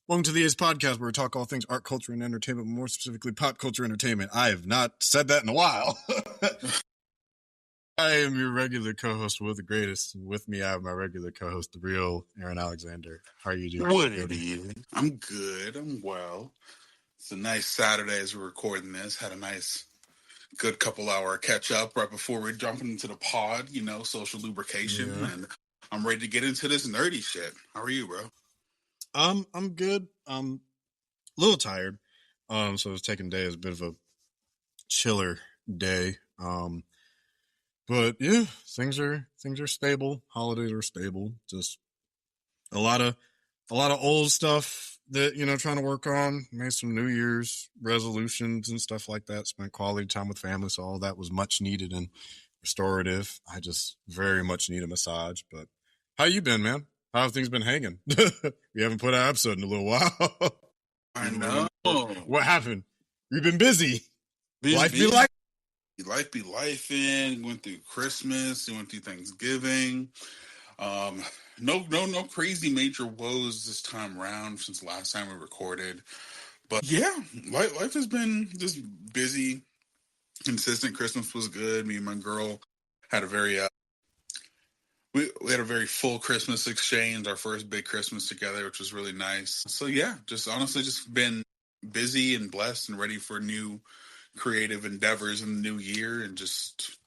Welcome to the Ace Podcast, where we talk all things art, culture, and entertainment, but more specifically pop culture entertainment. I have not said that in a while. I am your regular co-host with the greatest. With me, I have my regular co-host, the real Aaron Alexander. How are you doing? What it is? I'm good. I'm well. It's a nice Saturday as we're recording this. Had a nice, good couple hour catch up right before we're jumping into the pod, social lubrication. Yeah. And I'm ready to get into this nerdy shit. How are you, bro? I'm good. A little tired. So I was taking today as a bit of a chiller day. But yeah, things are stable. Holidays are stable. Just a lot of old stuff that, trying to work on. Made some New Year's resolutions and stuff like that. Spent quality time with family, so all that was much needed and restorative. I just very much need a massage. But how you been, man? How have things been hanging? We haven't put an episode in a little while. I know. What happened? We've been busy. Life be life. Life be lifing. Went through Christmas. Went through Thanksgiving. No crazy major woes this time around since last time we recorded. But yeah, life has been just busy, consistent. Christmas was good. Me and my girl had a very we had a very full Christmas exchange, our first big Christmas together, which was really nice. So yeah, just honestly just been busy and blessed and ready for new creative endeavors in the new year, and just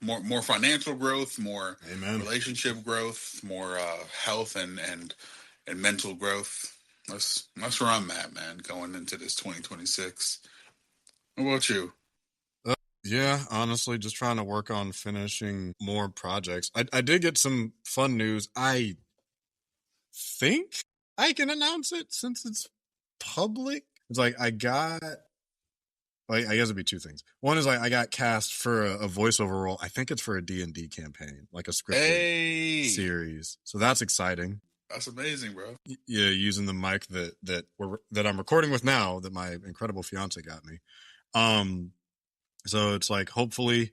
more financial growth, more relationship growth, more health and mental growth. That's where I'm at, man, going into this 2026. What about you? Yeah, honestly, just trying to work on finishing more projects. I did get some fun news. I think I can announce it since it's public. It's like I guess it'd be two things. One is I got cast for a voiceover role. I think it's for a D&D campaign, like a scripted series. So that's exciting. That's amazing, bro. Yeah, using the mic that I'm recording with now that my incredible fiance got me. So it's like hopefully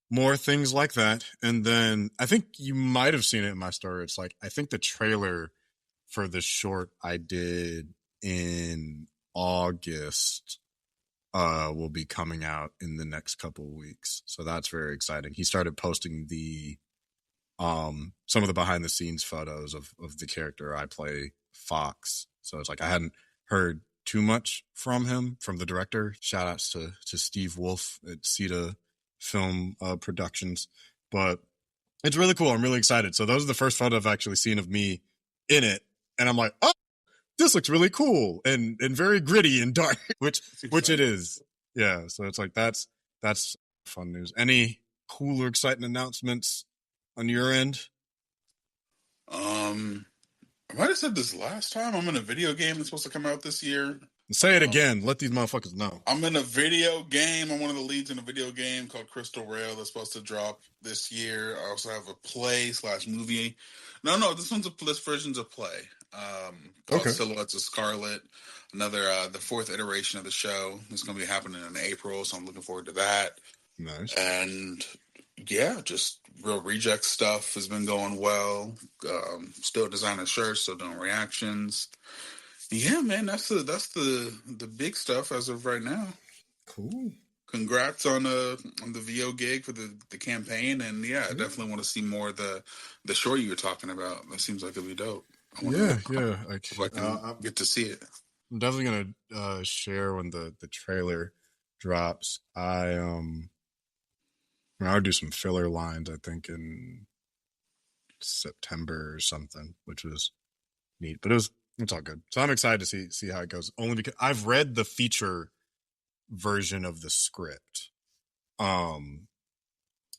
more things like that. And then I think you might have seen it in my story. It's like I think the trailer for the short I did in August will be coming out in the next couple of weeks. So that's very exciting. He started posting the some of the behind the scenes photos of the character I play, Fox. So it's like I hadn't heard too much from him, from the director. Shout outs to Steve Wolf at CETA Film Productions. But it's really cool. I'm really excited. So those are the first photos I've actually seen of me in it. And I'm like, oh, this looks really cool and very gritty and dark, which it is. Yeah. So it's like, that's fun news. Any cool or exciting announcements on your end? I might have said this last time. I'm in a video game that's supposed to come out this year. Say it again. Let these motherfuckers know. I'm in a video game. I'm one of the leads in a video game called Crystal Rail that's supposed to drop this year. I also have a play/movie. No, this version's a play. Called Silhouettes of Scarlet. Another the fourth iteration of the show. It's going to be happening in April, so I'm looking forward to that. Nice. And yeah, just real reject stuff has been going well. Still designing shirts, still doing reactions. Yeah, man, that's the big stuff as of right now. Cool. Congrats on the VO gig for the campaign, and I definitely want to see more of the short you were talking about. That seems like it'd be dope. Yeah. If I can get to see it. I'm definitely gonna share when the trailer drops. I'll do some filler lines, I think, in September or something, which was neat. But it's all good. So I'm excited to see how it goes. Only because I've read the feature version of the script.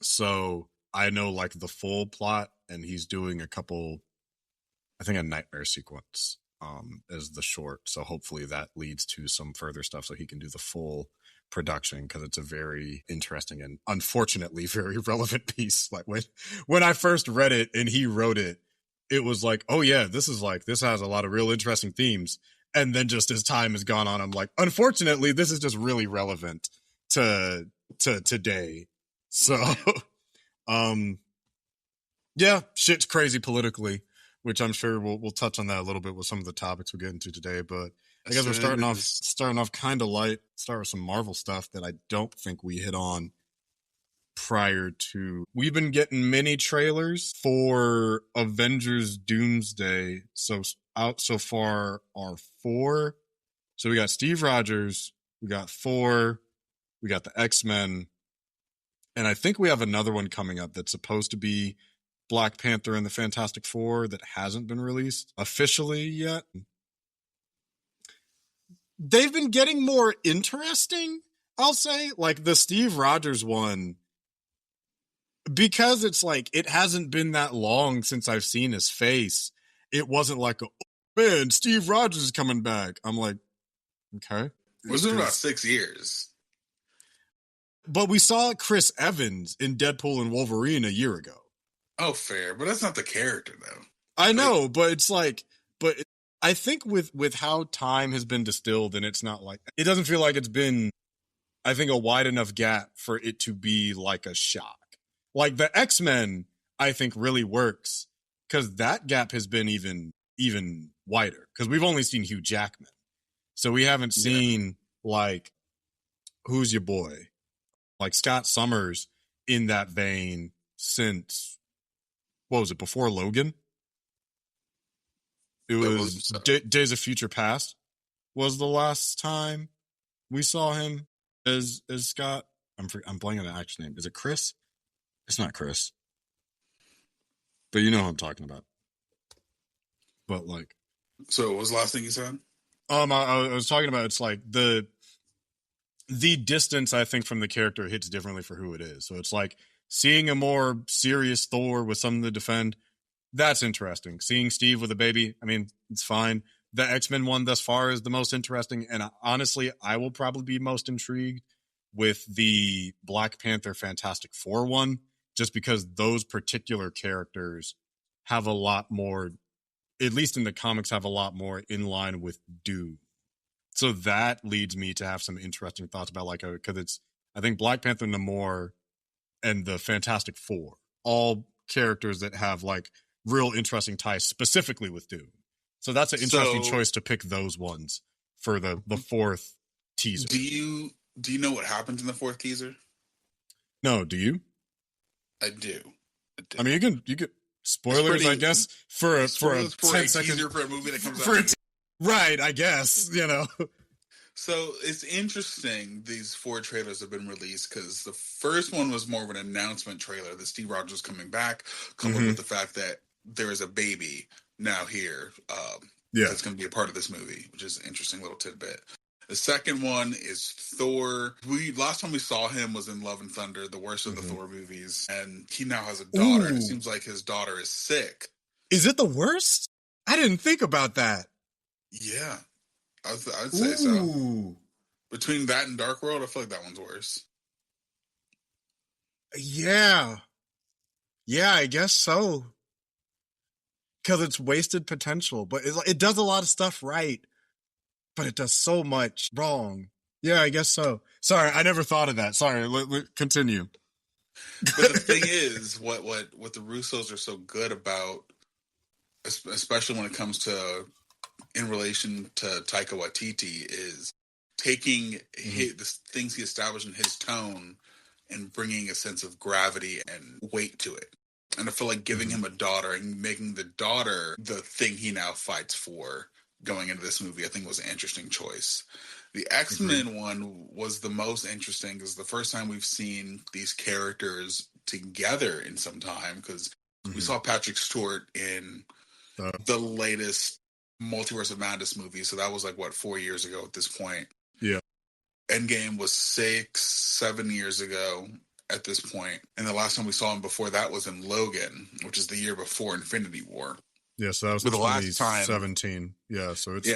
So I know like the full plot, and he's doing a nightmare sequence as the short. So hopefully that leads to some further stuff so he can do the full production, because it's a very interesting and unfortunately very relevant piece. Like when I first read it and he wrote it, it was like, oh yeah, this has a lot of real interesting themes. And then just as time has gone on, I'm like, unfortunately, this is just really relevant to today. So, yeah, shit's crazy politically. which I'm sure we'll touch on that a little bit with some of the topics we'll get into today. But I Yes, guess we're it starting off kind of light. Start with some Marvel stuff that I don't think we hit on prior to. We've been getting mini trailers for Avengers Doomsday. So out so far are 4. So we got Steve Rogers, we got Thor, we got the X-Men, and I think we have another one coming up that's supposed to be Black Panther and the Fantastic Four that hasn't been released officially yet. They've been getting more interesting, I'll say. Like the Steve Rogers one, because it's like it hasn't been that long since I've seen his face. It wasn't like, oh, man, Steve Rogers is coming back. I'm like, okay. was been about 6 years. But we saw Chris Evans in Deadpool and Wolverine a year ago. Oh, fair, but that's not the character, though. I know, but it's like, I think with how time has been distilled, and it's not like, it doesn't feel like it's been, I think, a wide enough gap for it to be like a shock. Like the X-Men, I think really works because that gap has been even wider because we've only seen Hugh Jackman. So we haven't seen like, who's your boy? Like Scott Summers in that vein since, what was it, before Logan? It was Days of Future Past was the last time we saw him as Scott. I'm blanking on the actor's name. Is it Chris? It's not Chris. But you know who I'm talking about. But like, so what was the last thing you said? I was talking about, it's like the distance, I think, from the character hits differently for who it is. So it's like seeing a more serious Thor with something to defend. That's interesting. Seeing Steve with a baby, I mean, it's fine. The X-Men one thus far is the most interesting. And honestly, I will probably be most intrigued with the Black Panther Fantastic Four one, just because those particular characters have a lot more, at least in the comics, have a lot more in line with Doom. So that leads me to have some interesting thoughts about, like, because it's, I think Black Panther, Namor, and the Fantastic Four, all characters that have like real interesting ties specifically with Doom. So that's an interesting choice to pick those ones for the fourth teaser. Do you know what happens in the fourth teaser? No, do you? I do. I mean, you can spoilers, I guess, for a 10-second teaser for a movie that comes out. Right, I guess, you know. So it's interesting these 4 trailers have been released because the first one was more of an announcement trailer that Steve Rogers is coming back, coupled with the fact that there is a baby now here that's going to be a part of this movie, which is an interesting little tidbit. The second one is Thor. Last time we saw him was in Love and Thunder, the worst of the Thor movies, and he now has a daughter. And it seems like his daughter is sick. Is it the worst? I didn't think about that. Yeah. I'd say so. Between that and Dark World, I feel like that one's worse. Yeah, I guess so. Because it's wasted potential, but it does a lot of stuff right, but it does so much wrong. Yeah, I guess so. Sorry, I never thought of that. Sorry, continue. But the thing is, what the Russos are so good about, especially when it comes to in relation to Taika Waititi, is taking the things he established in his tone and bringing a sense of gravity and weight to it. And I feel like giving him a daughter and making the daughter the thing he now fights for going into this movie, I think was an interesting choice. The X-Men one was the most interesting because the first time we've seen these characters together in some time, because we saw Patrick Stewart in the latest Multiverse of Madness movie. So that was like, 4 years ago at this point. Yeah. Endgame was 6-7 years ago at this point. And the last time we saw him before that was in Logan, which is the year before Infinity War. Yeah, so that was 2017. Yeah, so it's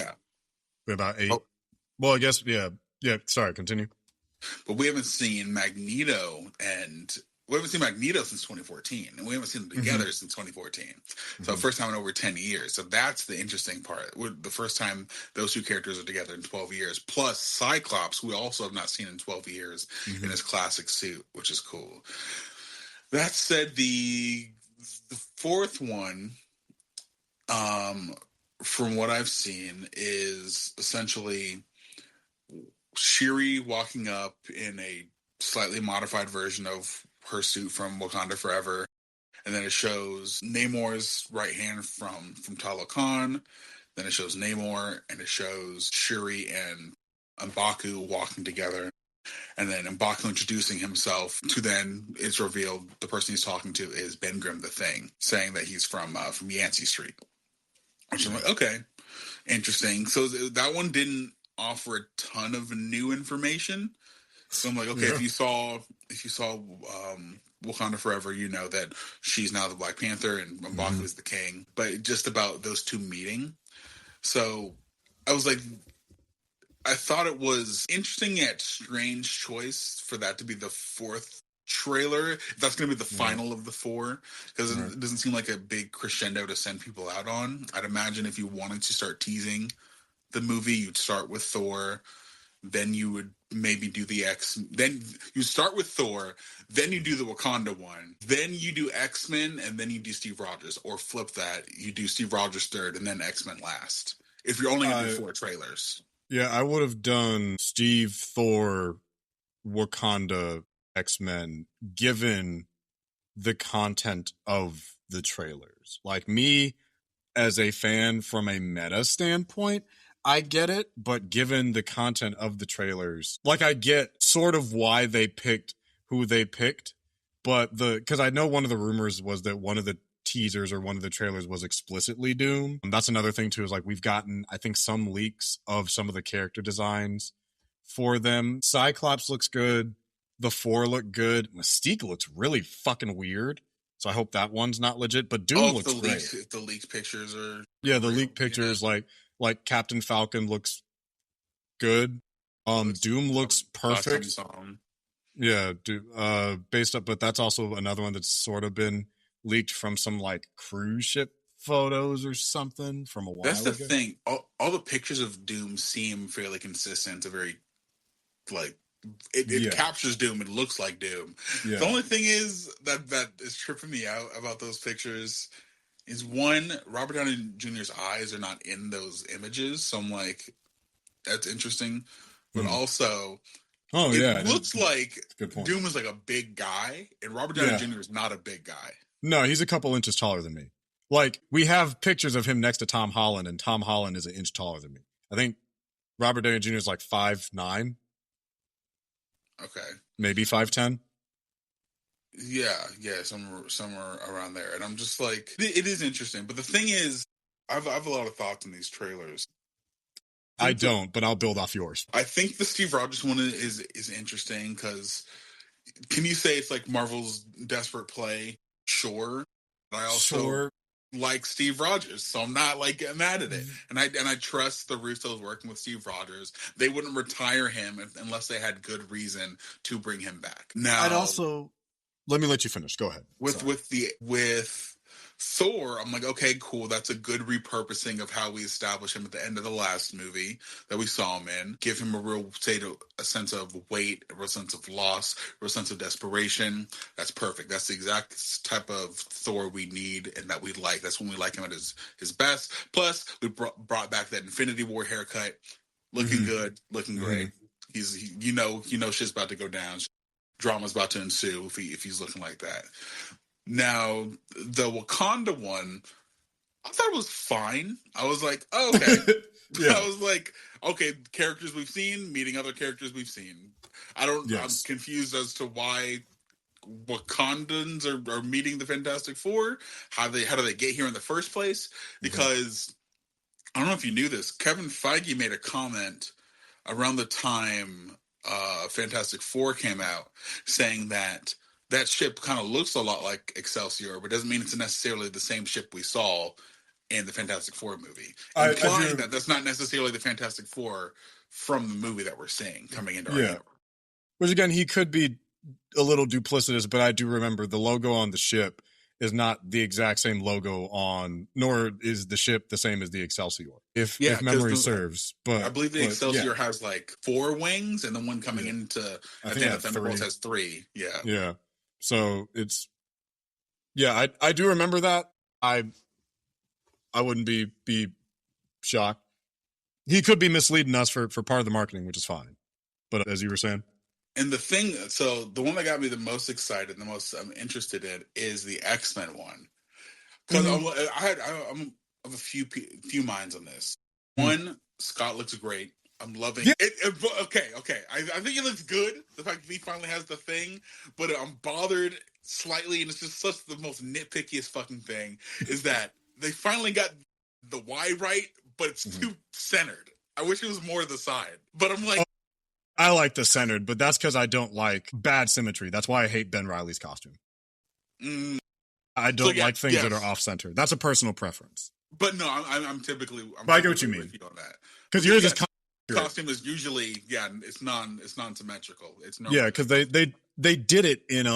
about 8. Oh. Well, I guess, yeah. Sorry, continue. But we haven't seen Magneto since 2014, and we haven't seen them together since 2014. So first time in over 10 years. So that's the interesting part. The first time those two characters are together in 12 years. Plus Cyclops, who we also have not seen in 12 years in his classic suit, which is cool. That said, the fourth one um, from what I've seen, is essentially Shiri walking up in a slightly modified version of her suit from Wakanda Forever, and then it shows Namor's right hand from Talokan. Then it shows Namor, and it shows Shuri and M'Baku walking together, and then M'Baku introducing himself. To then it's revealed the person he's talking to is Ben Grimm the Thing, saying that he's from Yancey Street. Which I'm like, okay, interesting. So that one didn't offer a ton of new information. So I'm like, okay, Yeah. if you saw Wakanda Forever, you know that she's now the Black Panther and M'Baku is the king. But just about those two meeting. So I was like, I thought it was interesting yet strange choice for that to be the fourth trailer. That's going to be the final of the four, because it doesn't seem like a big crescendo to send people out on. I'd imagine if you wanted to start teasing the movie, you'd start with Thor, then you would maybe do then you start with Thor, then you do the Wakanda one, then you do X-Men, and then you do Steve Rogers, or flip that, you do Steve Rogers third and then X-Men last, if you're only going to do four trailers. Yeah, I would have done Steve, Thor, Wakanda, X-Men, given the content of the trailers. Like, me as a fan from a meta standpoint, I get it, but given the content of the trailers, like, I get sort of why they picked who they picked, but because I know one of the rumors was that one of the teasers or one of the trailers was explicitly Doom. That's another thing too, is like, we've gotten, I think, some leaks of some of the character designs for them. Cyclops looks good. The Four look good. Mystique looks really fucking weird. So I hope that one's not legit. But Doom looks great. If the leaked pictures are the leaked pictures, like Captain Falcon looks good. Doom looks perfect. Yeah, based up, but that's also another one that's sort of been leaked from some like cruise ship photos or something from a while ago. That's the thing. All the pictures of Doom seem fairly consistent. A very like it captures Doom. It looks like Doom. Yeah. The only thing is that is tripping me out about those pictures is, one, Robert Downey Jr.'s eyes are not in those images, so I'm like, that's interesting. But also, it looks like Doom is like a big guy, and Robert Downey Jr. is not a big guy. No, he's a couple inches taller than me. Like, we have pictures of him next to Tom Holland, and Tom Holland is an inch taller than me. I think Robert Downey Jr. is like 5'9". Okay. Maybe 5'10". Yeah, somewhere around there. And I'm just like, it is interesting. But the thing is, I have a lot of thoughts on these trailers. I don't, but I'll build off yours. I think the Steve Rogers one is interesting because, can you say it's like Marvel's desperate play? Sure. But I also like Steve Rogers, so I'm not like mad at it. And I trust the Russos working with Steve Rogers. They wouldn't retire him unless they had good reason to bring him back. Now, I'd also, let me let you finish. Go ahead. With Thor, I'm like, okay, cool. That's a good repurposing of how we establish him at the end of the last movie that we saw him in. Give him a real a sense of weight, a real sense of loss, a real sense of desperation. That's perfect. That's the exact type of Thor we need and that we like. That's when we like him at his best. Plus, we brought back that Infinity War haircut. Looking good, looking great. You know shit's about to go down. Drama's about to ensue if he's looking like that. Now, the Wakanda one, I thought it was fine. I was like, oh, okay. I was like, okay, characters we've seen meeting other characters we've seen. I'm confused as to why Wakandans are meeting the Fantastic Four. How do they get here in the first place? Because I don't know if you knew this. Kevin Feige made a comment around the time Fantastic Four came out, saying that ship kind of looks a lot like Excelsior, but doesn't mean it's necessarily the same ship we saw in the Fantastic Four movie. Implying that that's not necessarily the Fantastic Four from the movie that we're seeing coming into our universe. Which, again, he could be a little duplicitous, but I do remember the logo on the ship is not the exact same logo nor is the ship the same as the Excelsior, if memory serves. But I believe the Excelsior has like 4 wings, and the one coming into Thunderbolts has 3. Yeah. So it's, I do remember that. I wouldn't be shocked. He could be misleading us for part of the marketing, which is fine. But as you were saying, And the one that got me the most excited, the most I'm interested in, is the X-Men one. Because I'm of a few minds on this. One, Scott looks great. I'm loving it. Okay. I think it looks good. The fact that he finally has the thing, but I'm bothered slightly, and it's just such the most nitpickiest fucking thing, is that they finally got the Y right, but it's too centered. I wish it was more to the side. But I'm like, I like the centered, but that's because I don't like bad symmetry. That's why I hate Ben Reilly's costume. I don't like things that are off center. That's a personal preference. But no, I'm typically. I get what you mean on that, because yours is costume is usually it's non-symmetrical. It's no because they did it in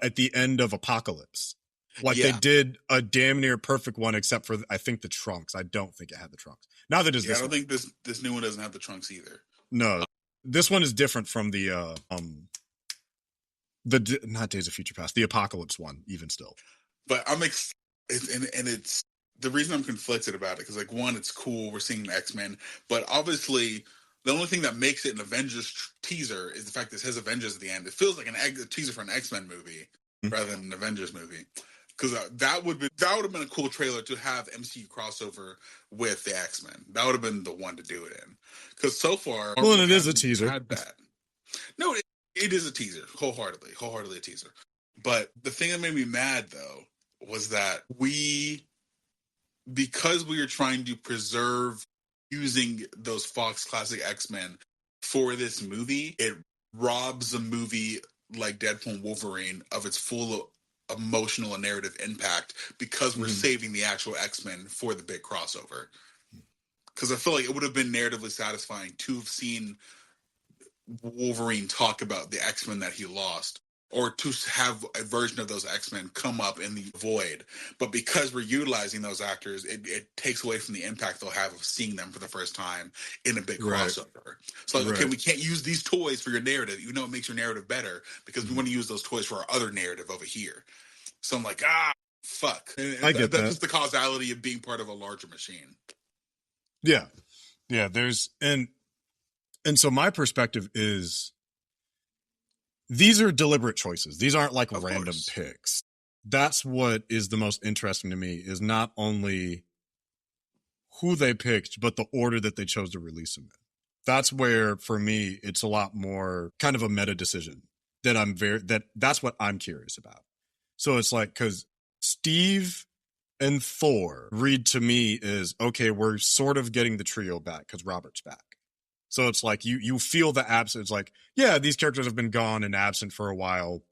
at the end of Apocalypse. Like they did a damn near perfect one, except for I think the trunks. I don't think it had the trunks. Neither does this. I don't think this new one doesn't have the trunks either. No, this one is different from the not Days of Future Past, the Apocalypse one, even still. But I'm and it's the reason I'm conflicted about it because, like, one, it's cool we're seeing the X-Men, but obviously the only thing that makes it an Avengers teaser is the fact that it says Avengers at the end. It feels like a teaser for an X-Men movie rather than an Avengers movie. Because that would have been a cool trailer to have MCU crossover with the X-Men. That would have been the one to do it in. Because so far, and it is a teaser. Had that. No, it is a teaser, wholeheartedly a teaser. But the thing that made me mad though was that because we were trying to preserve using those Fox classic X-Men for this movie, it robs a movie like Deadpool and Wolverine of its full emotional and narrative impact because we're saving the actual X-Men for the big crossover. Because I feel like it would have been narratively satisfying to have seen Wolverine talk about the X-Men that he lost, or to have a version of those X-Men come up in the void. But because we're utilizing those actors, it takes away from the impact they'll have of seeing them for the first time in a big crossover. So, okay, we can't use these toys for your narrative, even though it makes your narrative better, because we want to use those toys for our other narrative over here. So I'm like, fuck. I get that. That's just the causality of being part of a larger machine. Yeah. There's and so my perspective is these are deliberate choices. These aren't like random picks. That's what is the most interesting to me, is not only who they picked, but the order that they chose to release them in. That's where, for me, it's a lot more kind of a meta decision that's what I'm curious about. So it's like, because Steve and Thor read to me is, okay, we're sort of getting the trio back because Robert's back. So it's like you feel the absence. Like, yeah, these characters have been gone and absent for a while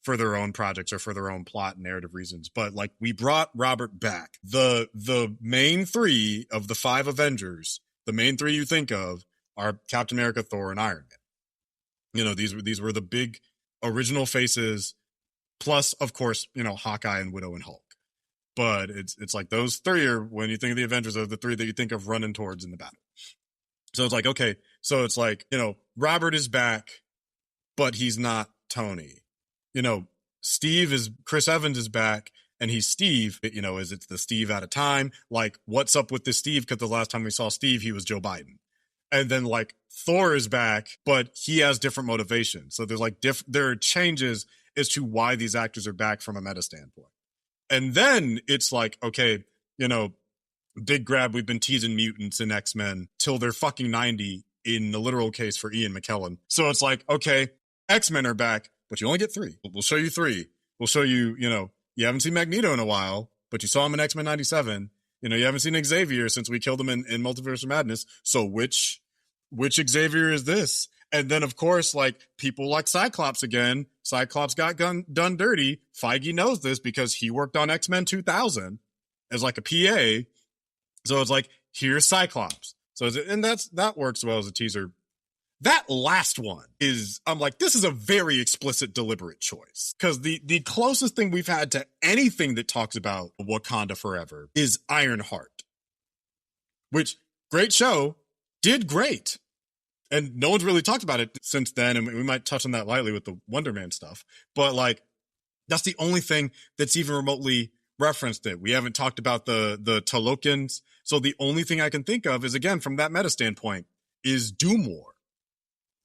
for their own projects or for their own plot and narrative reasons. But like, we brought Robert back. The main three of the 5 Avengers, the main 3 you think of are Captain America, Thor, and Iron Man. These were the big original faces, plus, of course, Hawkeye and Widow and Hulk. But it's like those 3 are, when you think of the Avengers, are the 3 that you think of running towards in the battle. So it's like, okay, so it's like, Robert is back, but he's not Tony. Chris Evans is back, and he's Steve. Is it the Steve out of time? Like, what's up with this Steve? Because the last time we saw Steve, he was Joe Biden. And then like Thor is back, but he has different motivations. So there's like there are changes as to why these actors are back from a meta standpoint. And then it's like, okay, big grab, we've been teasing mutants in X-Men till they're fucking 90 in the literal case for Ian McKellen. So it's like, okay, X-Men are back, but you only get 3. We'll show you 3. We'll show you, you haven't seen Magneto in a while, but you saw him in X-Men 97. You haven't seen Xavier since we killed him in Multiverse of Madness. So which Xavier is this? And then, of course, like, people like Cyclops again. Cyclops got done dirty. Feige knows this because he worked on X-Men 2000 as like a PA. So it's like, here's Cyclops. So that works well as a teaser. That last one I'm like, this is a very explicit, deliberate choice. Because the closest thing we've had to anything that talks about Wakanda Forever is Ironheart. Which, great show, did great. And no one's really talked about it since then, and we might touch on that lightly with the Wonder Man stuff. But like, that's the only thing that's even remotely referenced it. We haven't talked about the Talokans. So the only thing I can think of is, again, from that meta standpoint, is Doom War,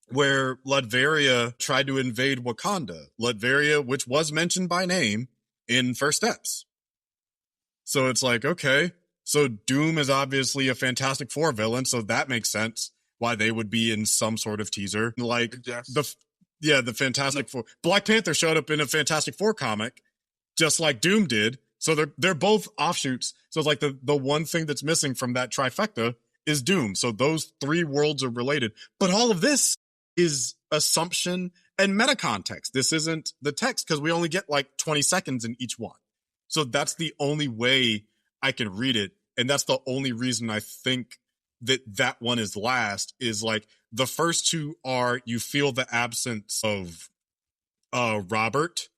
where Latveria tried to invade Wakanda. Latveria, which was mentioned by name in First Steps. So it's like, okay, so Doom is obviously a Fantastic Four villain, so that makes sense why they would be in some sort of teaser. Like the Fantastic Four. Black Panther showed up in a Fantastic Four comic, just like Doom did. So they're both offshoots. So it's like the one thing that's missing from that trifecta is Doom. So those three worlds are related. But all of this is assumption and meta context. This isn't the text because we only get like 20 seconds in each one. So that's the only way I can read it. And that's the only reason I think that one is last, is like the first two are you feel the absence of Robert.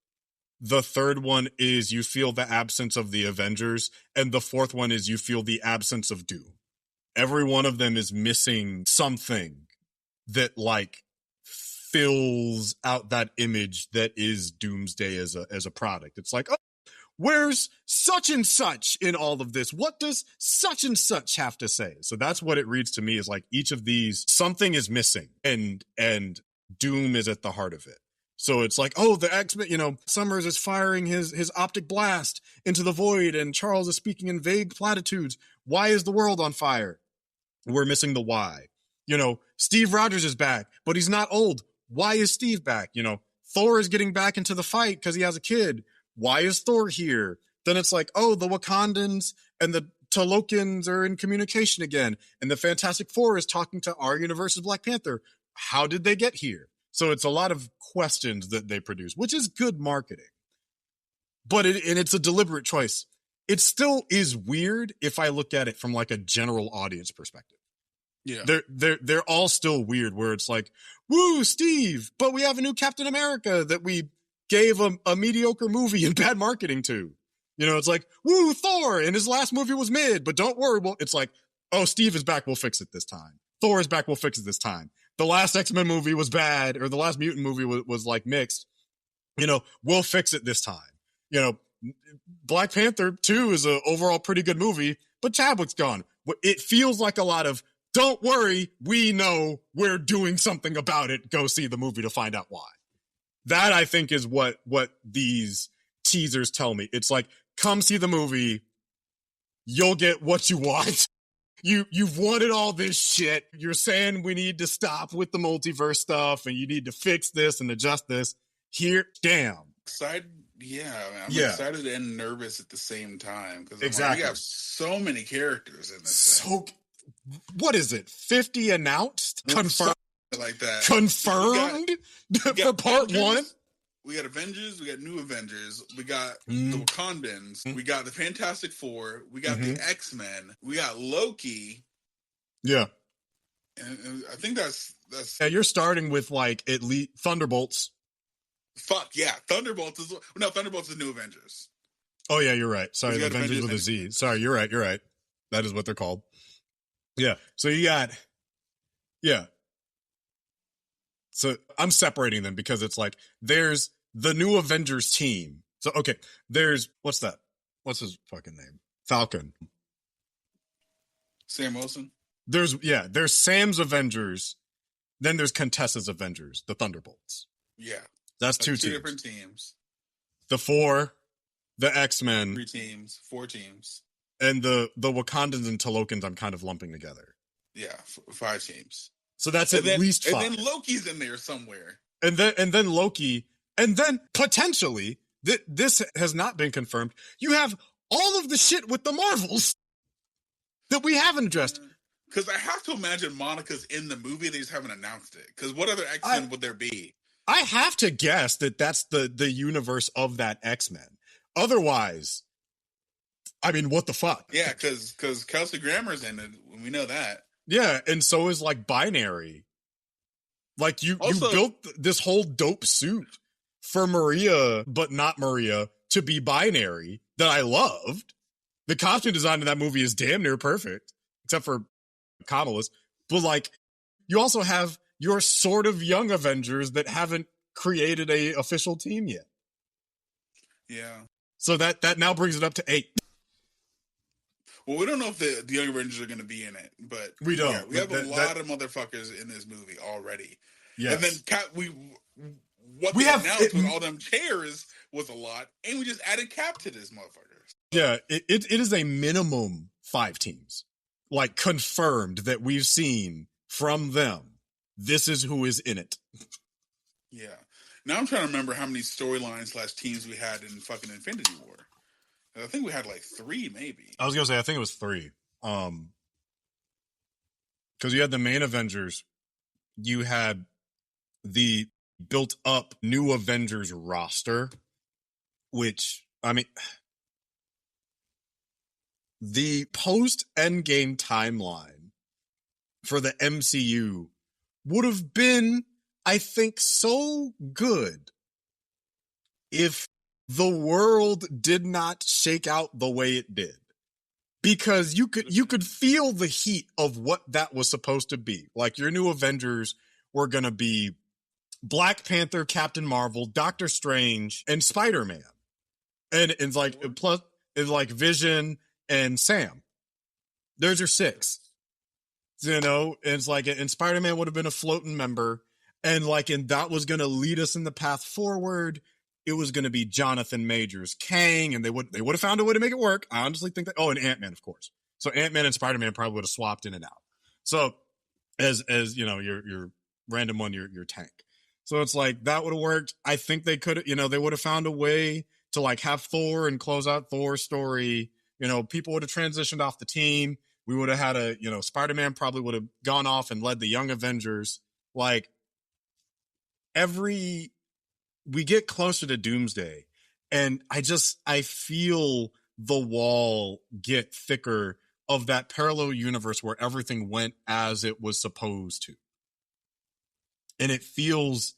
The third one is you feel the absence of the Avengers. And the fourth one is you feel the absence of Doom. Every one of them is missing something that like fills out that image that is Doomsday as a product. It's like, oh, where's such and such in all of this? What does such and such have to say? So that's what it reads to me, is like each of these, something is missing and Doom is at the heart of it. So it's like, oh, the X-Men, Summers is firing his optic blast into the void and Charles is speaking in vague platitudes. Why is the world on fire? We're missing the why. Steve Rogers is back, but he's not old. Why is Steve back? Thor is getting back into the fight because he has a kid. Why is Thor here? Then it's like, oh, the Wakandans and the Talokans are in communication again. And the Fantastic Four is talking to our universe's Black Panther. How did they get here? So it's a lot of questions that they produce, which is good marketing. But it's a deliberate choice. It still is weird if I look at it from like a general audience perspective. Yeah. They're all still weird, where it's like, woo, Steve, but we have a new Captain America that we gave a mediocre movie and bad marketing to. It's like, woo, Thor, and his last movie was mid, but don't worry. Well, it's like, oh, Steve is back, we'll fix it this time. Thor is back, we'll fix it this time. The last X-Men movie was bad, or the last Mutant movie was like mixed. We'll fix it this time. Black Panther 2 is an overall pretty good movie, but Chadwick's gone. It feels like a lot of, don't worry, we know, we're doing something about it. Go see the movie to find out why. That, I think, is what these teasers tell me. It's like, come see the movie. You'll get what you want. You've wanted all this shit. You're saying we need to stop with the multiverse stuff and you need to fix this and adjust this. Here, damn. I'm excited and nervous at the same time. Because we have so many characters in this thing. What is it? 50 announced? Confirmed? Like that. Confirmed? For part Avengers, 1? We got Avengers. We got new Avengers. We got the Wakandans. We got the Fantastic Four. We got the X-Men. We got Loki. Yeah. And I think that's... Yeah, you're starting with like at least Thunderbolts. Fuck, yeah. Thunderbolts is New Avengers. Oh, yeah, you're right. Sorry, the Avengers with a Z. Sorry, you're right. That is what they're called. Yeah. So you got... Yeah. So I'm separating them because it's like, there's the new Avengers team. So, okay, there's, what's that? What's his fucking name? Falcon. Sam Wilson? There's Sam's Avengers. Then there's Contessa's Avengers, the Thunderbolts. Yeah. That's two teams. Different teams. The Four, the X-Men. 3 teams, 4 teams. And the Wakandans and Talokans I'm kind of lumping together. Yeah, 5 teams. So that's at least 5. And then Loki's in there somewhere. And then Loki, and then potentially, this has not been confirmed, you have all of the shit with the Marvels that we haven't addressed. Because I have to imagine Monica's in the movie, they just haven't announced it. Because what other X-Men would there be? I have to guess that that's the universe of that X-Men. Otherwise, I mean, what the fuck? Yeah, because Kelsey Grammer's in it, we know that. Yeah, and so is like Binary. Like you built this whole dope suit for Maria, but not Maria, to be Binary that I loved. The costume design in that movie is damn near perfect, except for Kamala's. But like, you also have your sort of young Avengers that haven't created a official team yet. Yeah. So that now brings it up to 8. Well, we don't know if the Young Avengers are going to be in it, but We yeah, don't. we have a That lot of motherfuckers in this movie already. And then yes. what We they have it, announced with all them chairs was a lot, and we just added Cap to this motherfucker. yeah, it is a minimum 5 teams. Like confirmed that we've seen from them. This is who is in it. Yeah. Now I'm trying to remember how many storylines / teams we had in fucking Infinity War. I think we had like 3, maybe. I was gonna say I think it was 3. Because you had the main Avengers, you had the built up new Avengers roster, which I mean, the post Endgame timeline for the MCU would have been, I think, so good if the world did not shake out the way it did. Because you could feel the heat of what that was supposed to be. Like your new Avengers were going to be Black Panther, Captain Marvel, Doctor Strange, and Spider-Man. And it's like plus it's like Vision and Sam. There's your 6. You know, it's like and Spider-Man would have been a floating member, and that was gonna lead us in the path forward. It was gonna be Jonathan Majors, Kang, and they would have found a way to make it work. I honestly think that. Oh, and Ant-Man, of course. So Ant-Man and Spider-Man probably would have swapped in and out. So as you know, your random one, your tank. So it's like that would have worked. I think they could, they would have found a way to like have Thor and close out Thor's story. People would have transitioned off the team. We would have had Spider-Man probably would have gone off and led the Young Avengers. Like we get closer to Doomsday, and I feel the wall get thicker of that parallel universe where everything went as it was supposed to. And it feels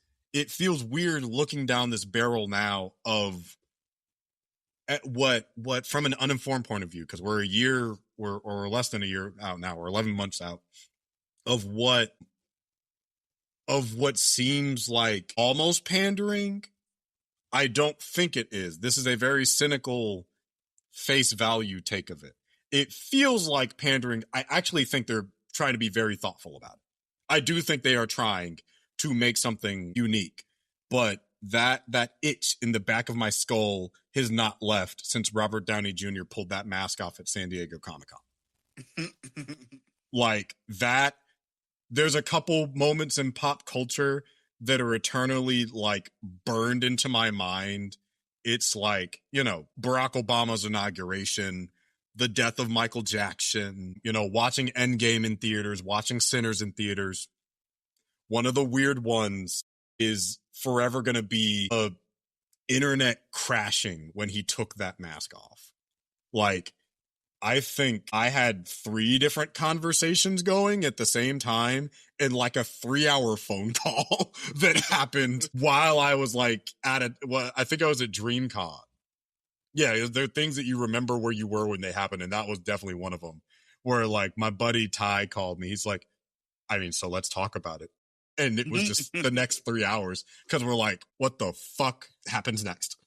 weird looking down this barrel now of at what from an uninformed point of view, because we're a year or less than a year out now, or 11 months out of what seems like almost pandering. I don't think it is. This is a very cynical face value take of it. It feels like pandering. I actually think they're trying to be very thoughtful about it. I do think they are trying to make something unique, but that itch in the back of my skull has not left since Robert Downey Jr. pulled that mask off at San Diego Comic-Con. Like that, there's a couple moments in pop culture that are eternally like burned into my mind. It's like, Barack Obama's inauguration, the death of Michael Jackson, watching Endgame in theaters, watching Sinners in theaters. One of the weird ones is forever going to be internet crashing when he took that mask off. Like, I think I had 3 different conversations going at the same time in like a 3-hour phone call that happened while I was like I think I was at DreamCon. Yeah, there are things that you remember where you were when they happened, and that was definitely one of them. Where like my buddy Ty called me. He's like, so let's talk about it. And it was just the next 3 hours because we're like, what the fuck happens next?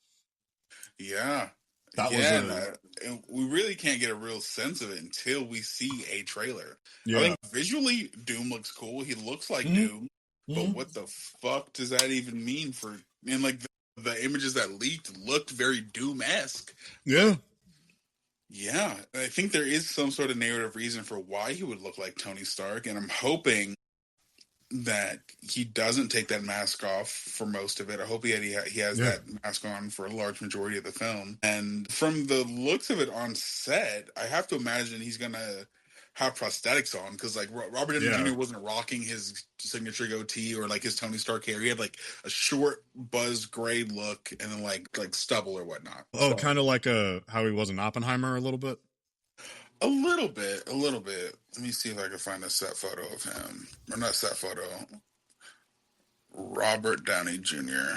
Yeah. That was and we really can't get a real sense of it until we see a trailer. Yeah. I think visually Doom looks cool. He looks like Doom, but what the fuck does that even mean for? And like the images that leaked looked very Doom-esque. Yeah. Yeah, I think there is some sort of narrative reason for why he would look like Tony Stark, and I'm hoping that he doesn't take that mask off for most of it. I hope he has that mask on for a large majority of the film. And from the looks of it on set, I have to imagine he's gonna have prosthetics on, because like Robert Downey Jr. wasn't rocking his signature goatee or like his Tony Stark hair. He had like a short buzzed gray look and then like stubble or whatnot. Oh, kind of like how he was in Oppenheimer a little bit. A little bit. Let me see if I can find a set photo of him. Or not set photo. Robert Downey Jr.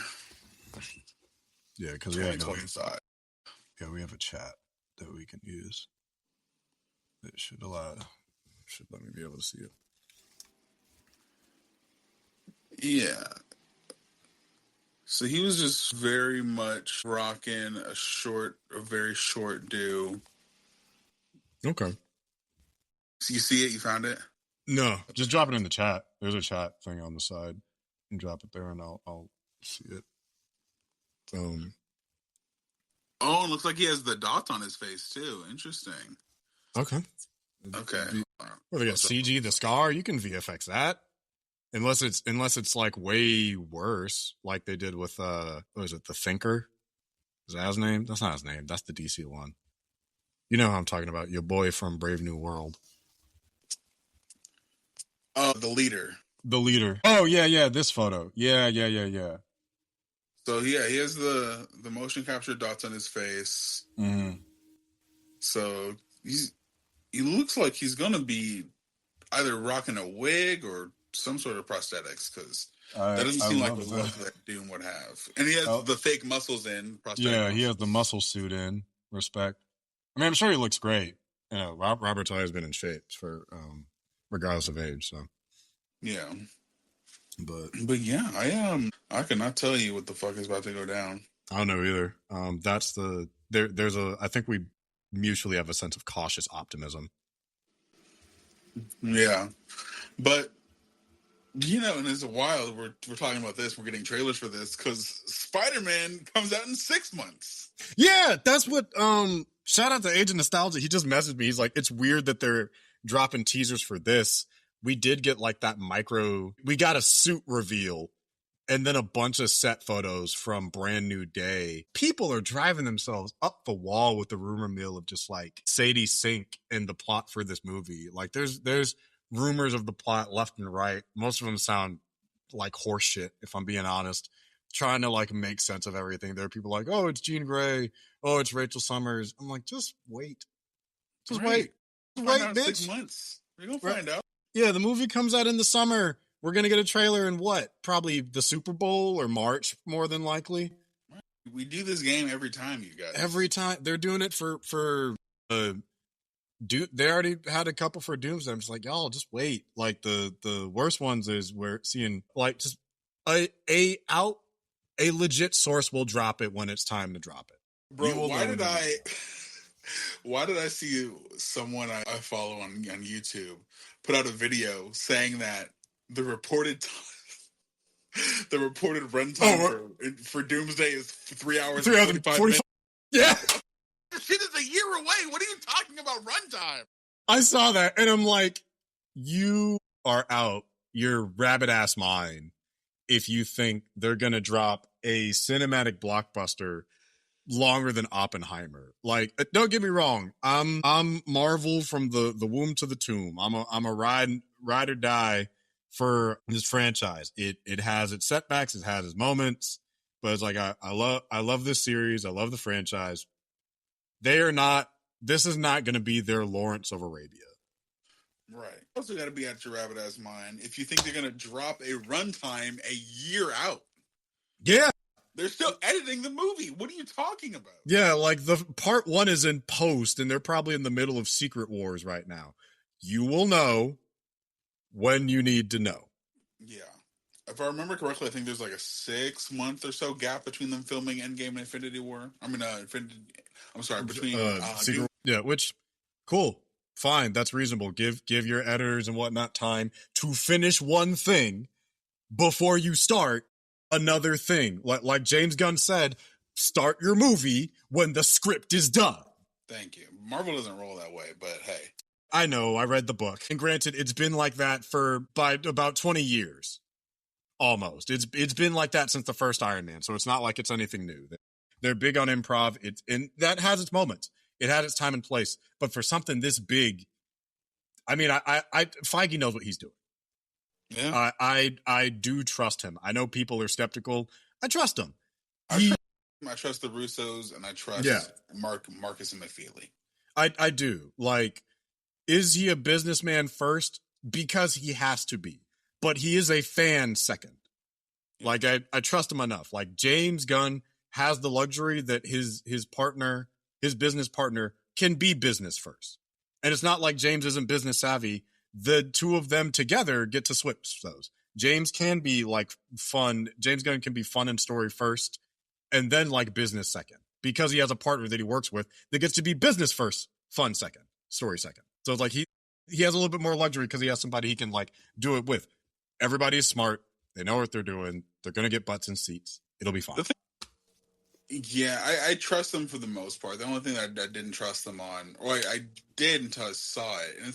Yeah, because we have a chat that we can use. It should let me be able to see it. Yeah. So he was just very much rocking a very short do. Okay. So you see it? You found it? No, just drop it in the chat. There's a chat thing on the side. And drop it there, and I'll see it. Oh, it looks like he has the dots on his face too. Interesting. Okay. Okay. Well, they got CG the scar. You can VFX that, unless it's like way worse, like they did with what was it, the Thinker? Is that his name? That's not his name. That's the DC one. You know how I'm talking about. Your boy from Brave New World. Oh, the leader. The leader. Oh yeah. This photo. Yeah. So yeah, he has the motion capture dots on his face. Mm-hmm. So he looks like he's gonna be either rocking a wig or some sort of prosthetics, because that doesn't seem like the look that Doom would have. And he has the fake muscles in prosthetic. Yeah, he has the muscle suit in. Respect. I mean, I'm sure he looks great. You know, Robert Ty has been in shape for regardless of age. So yeah, but yeah, I cannot tell you what the fuck is about to go down. I don't know either. That's the there's a I think we mutually have a sense of cautious optimism. Yeah, but you know, and it's wild. We're talking about this. We're getting trailers for this because Spider-Man comes out in 6 months. Yeah, that's what. Shout out to Age of Nostalgia. He just messaged me. He's like, it's weird that they're dropping teasers for this. We did get like that micro. We got a suit reveal, and then a bunch of set photos from Brand New Day. People are driving themselves up the wall with the rumor mill of just like Sadie Sink and the plot for this movie. Like, there's rumors of the plot left and right. Most of them sound like horse shit, if I'm being honest. Trying to like make sense of everything. There are people like, oh, it's Jean Grey. Oh, it's Rachel Summers. I'm like, just wait. Just wait. Wait, bitch. 6 months. We're going to find out. Yeah, the movie comes out in the summer. We're going to get a trailer in what? Probably the Super Bowl or March, more than likely. We do this game every time, you guys. Every time. They're doing it for they already had a couple for Doomsday. I'm just like, y'all, just wait. Like the worst ones is we're seeing like just a legit source will drop it when it's time to drop it. Bro, why did I see someone I follow on YouTube put out a video saying that the reported runtime for Doomsday is 3 hours and 45 minutes? Yeah. Shit is a year away. What are you talking about runtime? I saw that and I'm like, you are out your rabbit ass mind if you think they're going to drop a cinematic blockbuster longer than Oppenheimer. Like, don't get me wrong. I'm Marvel from the womb to the tomb. I'm a ride or die for this franchise. It has its setbacks, it has its moments, but it's like I love this series. I love the franchise. This is not going to be their Lawrence of Arabia. Right. Also got to be at your rabbit ass mind if you think they're going to drop a runtime a year out. Yeah. They're still editing the movie. What are you talking about? Yeah, like the part 1 is in post and they're probably in the middle of Secret Wars right now. You will know when you need to know. Yeah. If I remember correctly, I think there's like a 6 month or so gap between them filming Endgame and Infinity War. I mean, between yeah, which cool. Fine, that's reasonable. Give your editors and whatnot time to finish one thing before you start another thing. Like James Gunn said, start your movie when the script is done. Thank you. Marvel doesn't roll that way, but hey. I know, I read the book. And granted, it's been like that by about 20 years. Almost. It's been like that since the first Iron Man, so it's not like it's anything new. They're big on improv. And that has its moments. It had its time and place. But for something this big, I mean, Feige knows what he's doing. Yeah. I do trust him. I know people are skeptical. I trust him. I trust the Russos, and I trust Marcus and McFeely. I do. Like, is he a businessman first? Because he has to be. But he is a fan second. Yeah. Like, I trust him enough. Like, James Gunn has the luxury that his partner, his business partner, can be business first. And it's not like James isn't business savvy. The two of them together get to switch those. James can be like fun. James Gunn can be fun and story first, and then like business second, because he has a partner that he works with that gets to be business first, fun second, story second. So it's like he has a little bit more luxury because he has somebody he can like do it with. Everybody is smart. They know what they're doing. They're gonna get butts in seats. It'll be fine. Yeah, I trust them for the most part. The only thing that I didn't trust them on, or I did until I saw it, and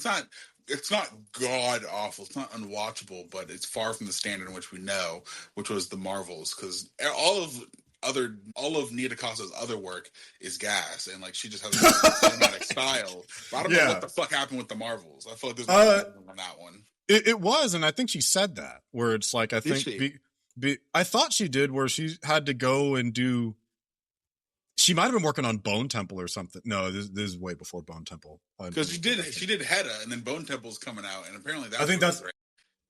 it's not god awful, it's not unwatchable, but it's far from the standard in which we know, which was the Marvels, because all of Nia DaCosta's other work is gas, and like she just has a cinematic style. But I don't know what the fuck happened with the Marvels. I feel like there's nothing on that one. It was, and I think she said that, where it's like I think I thought she did, where she had to go and do. She might have been working on Bone Temple or something. No, this is way before Bone Temple. Because she did Hedda, and then Bone Temple's coming out, and apparently I think that's great.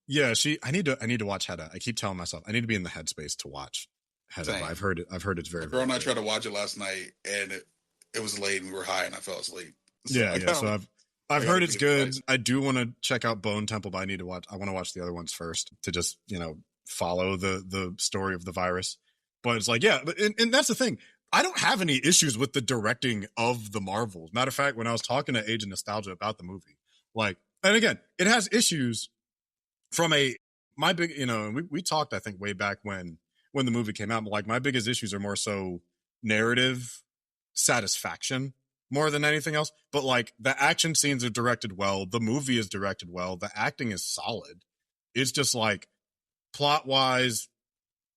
Yeah, I need to watch Hedda. I keep telling myself I need to be in the headspace to watch Hedda. I've heard it's very. My girl and I tried to watch it last night, and it was late, and we were high, and I fell asleep. So yeah. So I've heard it's good. I do want to check out Bone Temple, but I want to watch the other ones first to just follow the story of the virus. But it's like, yeah, and that's the thing. I don't have any issues with the directing of the Marvels. Matter of fact, when I was talking to Age of Nostalgia about the movie, like, and again, it has issues from my big, we talked, I think, way back when the movie came out, but like my biggest issues are more so narrative satisfaction more than anything else. But like the action scenes are directed well. The movie is directed well. The acting is solid. It's just like plot wise,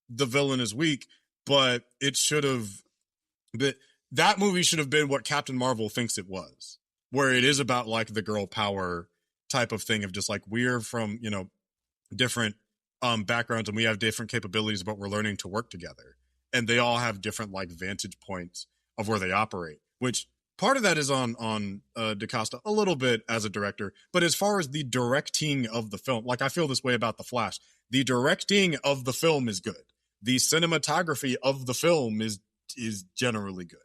the villain is weak, but it should have. But that movie should have been what Captain Marvel thinks it was, where it is about like the girl power type of thing of just like we're from, different backgrounds and we have different capabilities, but we're learning to work together. And they all have different like vantage points of where they operate, which part of that is on DaCosta a little bit as a director. But as far as the directing of the film, like I feel this way about The Flash, the directing of the film is good. The cinematography of the film is generally good.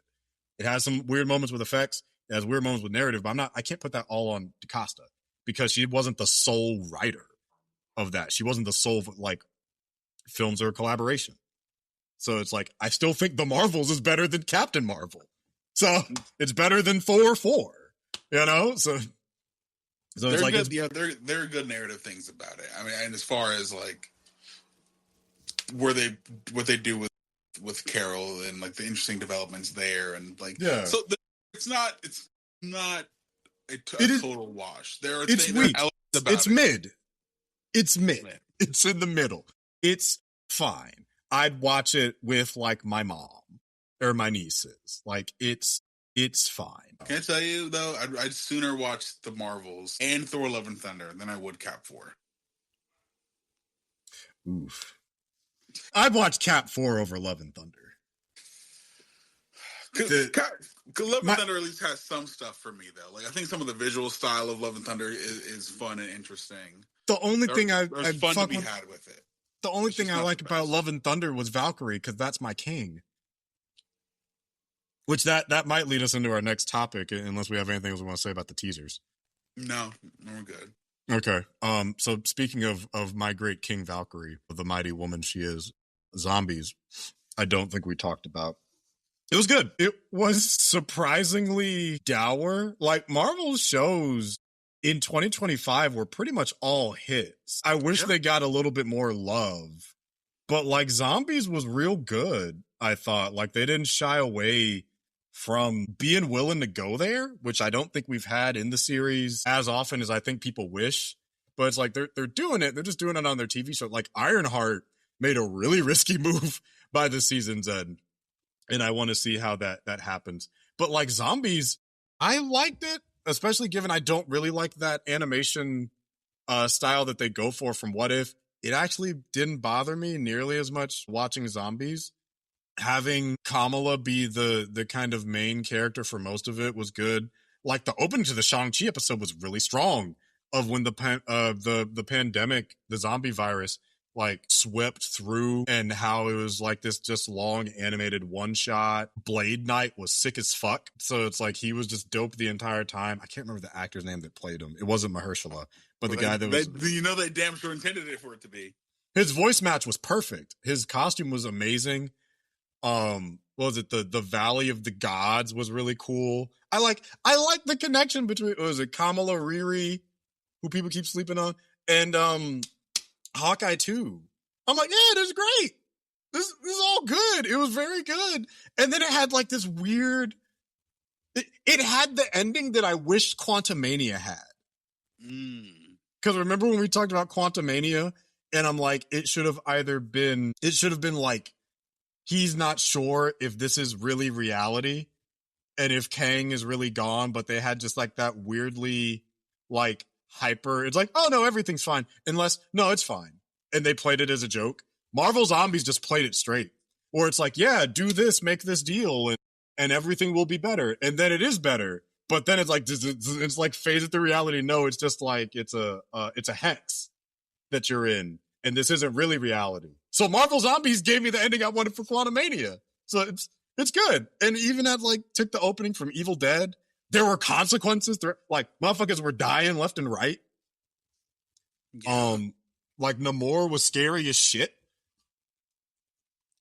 It has some weird moments with effects. It has weird moments with narrative, but I can't put that all on DaCosta because she wasn't the sole writer of that. She wasn't the sole, like, films are a collaboration. So it's like, I still think The Marvels is better than Captain Marvel. So it's better than Thor 4, So it's like, good, there are good narrative things about it. I mean, and as far as like what they do with Carol and like the interesting developments there, and like so it's not a total wash. There are it's weak. It's mid. It's mid. It's in the middle. It's fine. I'd watch it with like my mom or my nieces. Like it's fine. Can I tell you though? I'd sooner watch the Marvels and Thor: Love and Thunder than I would Cap 4. Oof. I'd watch Cap 4 over Love and Thunder. Love and Thunder at least has some stuff for me though. Like I think some of the visual style of Love and Thunder is fun and interesting. The only thing there's fun to be had with it. The only thing I liked about Love and Thunder was Valkyrie, because that's my king. Which that might lead us into our next topic, unless we have anything else we want to say about the teasers. No, we're good. Okay. So speaking of my great king Valkyrie, the mighty woman she is, zombies, I don't think we talked about. It was good. It was surprisingly dour. Like Marvel's shows in 2025 were pretty much all hits. I wish they got a little bit more love, but like Zombies was real good. I thought like they didn't shy away from being willing to go there, which I don't think we've had in the series as often as I think people wish. But it's like they're doing it. They're just doing it on their TV show. Like Ironheart made a really risky move by the season's end, and I want to see how that happens. But like Zombies, I liked it, especially given I don't really like that animation style that they go for from What If. It actually didn't bother me nearly as much watching Zombies. Having Kamala be the kind of main character for most of it was good. Like the opening to the Shang-Chi episode was really strong, of when the pandemic, the zombie virus, like swept through, and how it was like this just long animated one shot. Blade Knight was sick as fuck. So it's like he was just dope the entire time. I can't remember the actor's name that played him. It wasn't Mahershala, but the guy that was... They damn sure intended it for it to be. his voice match was perfect. His costume was amazing. What was it, the Valley of the Gods was really cool. I like the connection between, what was it, Kamala Riri, who people keep sleeping on, and Hawkeye too. I'm like, yeah, this is great. This is all good. It was very good. And then it had like this weird, it had the ending that I wished Quantumania had. Because remember when we talked about Quantumania, and I'm like, it should have been like, he's not sure if this is really reality and if Kang is really gone, but they had just like that weirdly like hyper. It's like, oh no, everything's fine. Unless, no, it's fine. And they played it as a joke. Marvel Zombies just played it straight. Or it's like, yeah, do this, make this deal, and everything will be better. And then it is better. But then it's like phase it to reality. No, it's just like it's a hex that you're in, and this isn't really reality. So Marvel Zombies gave me the ending I wanted for Quantumania. So it's good. And even at like took the opening from Evil Dead, there were consequences. Like motherfuckers were dying left and right. Yeah. Like Namor was scary as shit.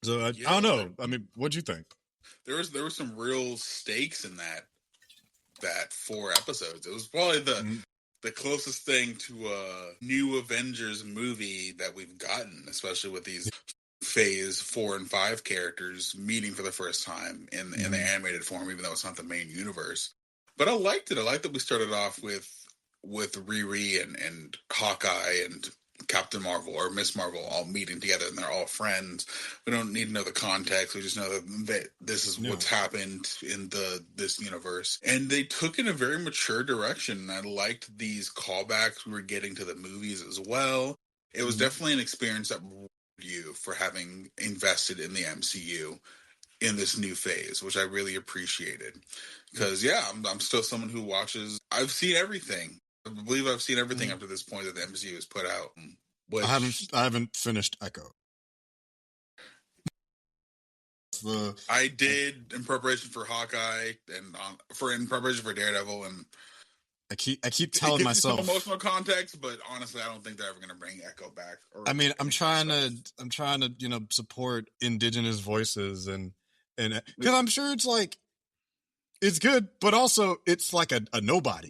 So I don't know. I mean, what'd you think? There was some real stakes in that 4 episodes. It was probably the closest thing to a new Avengers movie that we've gotten, especially with these phase 4 and 5 characters meeting for the first time in the animated form, even though it's not the main universe. But I liked it. I liked that we started off with Riri and Hawkeye and Captain Marvel or Miss Marvel all meeting together, and they're all friends. We don't need to know the context. We just know that this is what's happened in this universe. And they took in a very mature direction. I liked these callbacks we were getting to the movies as well. It was definitely an experience that rewarded you for having invested in the MCU in this new phase, which I really appreciated. Because I'm still someone who watches. I've seen everything. I believe I've seen everything up to this point that the MCU has put out. Which, I haven't finished Echo. I did in preparation for Hawkeye and in preparation for Daredevil, and I keep telling myself some emotional context, but honestly, I don't think they're ever going to bring Echo back. I mean, I'm trying to support indigenous voices and because I'm sure it's like. It's good, but also it's like a nobody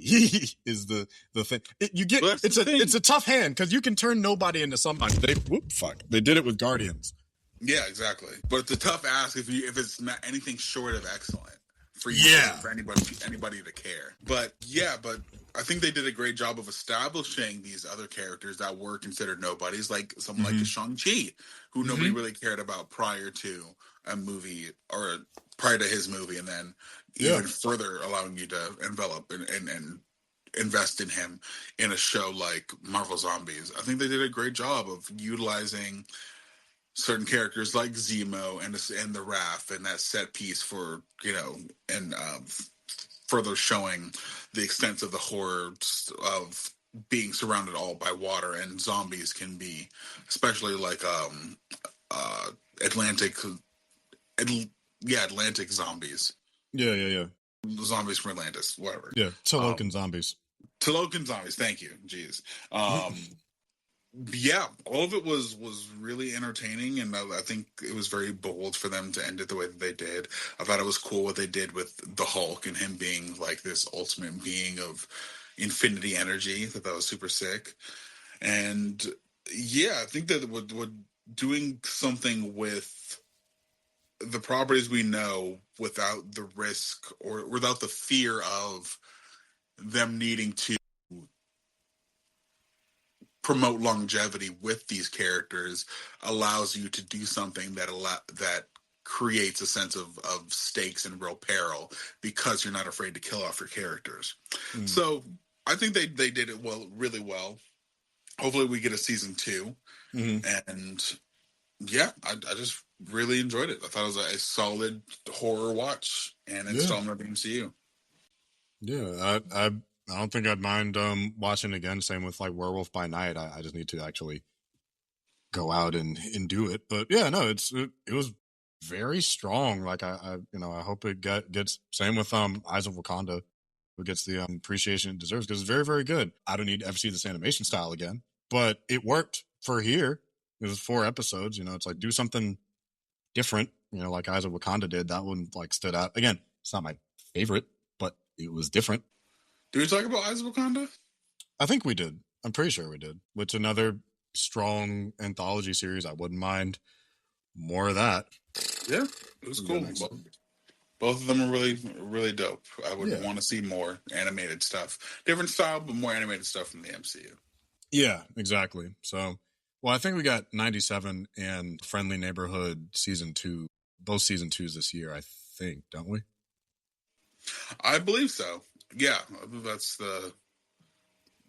is the thing. It's a tough hand because you can turn nobody into somebody. They did it with Guardians. Yeah, exactly. But it's a tough ask if it's not anything short of excellent for anybody to care. But I think they did a great job of establishing these other characters that were considered nobodies, like someone like Shang-Chi, who nobody really cared about prior to a movie or prior to his movie, and then even further allowing you to envelop and invest in him in a show like Marvel Zombies. I think they did a great job of utilizing certain characters like Zemo and the Wrath and that set piece for and further showing the extent of the horror of being surrounded all by water, and zombies can be, especially like Atlantic zombies. Yeah. Zombies from Atlantis, whatever. Yeah, Talokan zombies. Talokan zombies, thank you. Jeez. Yeah, all of it was really entertaining, and I think it was very bold for them to end it the way that they did. I thought it was cool what they did with the Hulk and him being like this ultimate being of infinity energy. I thought that was super sick. And I think that what doing something with the properties we know without the risk or without the fear of them needing to promote longevity with these characters allows you to do something that creates a sense of stakes and real peril because you're not afraid to kill off your characters. So I think they did it really well. Hopefully we get a season 2. And I just really enjoyed it. I thought it was a solid horror watch and installment of the MCU. Yeah, I don't think I'd mind watching again. Same with like Werewolf by Night. I just need to actually go out and do it. But yeah, no, it was very strong. Like I hope it gets same with Eyes of Wakanda, who gets the appreciation it deserves because it's very, very good. I don't need to ever see this animation style again, but it worked for here. It was 4 episodes. It's like do something different. Like Eyes of Wakanda did. That one like stood out. Again, it's not my favorite, but it was different. Did we talk about Eyes of Wakanda? I think we did. I'm pretty sure we did. Which another strong anthology series. I wouldn't mind more of that. Yeah, it was cool. Both of them are really, really dope. I would want to see more animated stuff. Different style, but more animated stuff from the MCU. Yeah, exactly. So, well, I think we got 97 and Friendly Neighborhood season 2, both season 2s this year, I think, don't we? I believe so. Yeah, that's the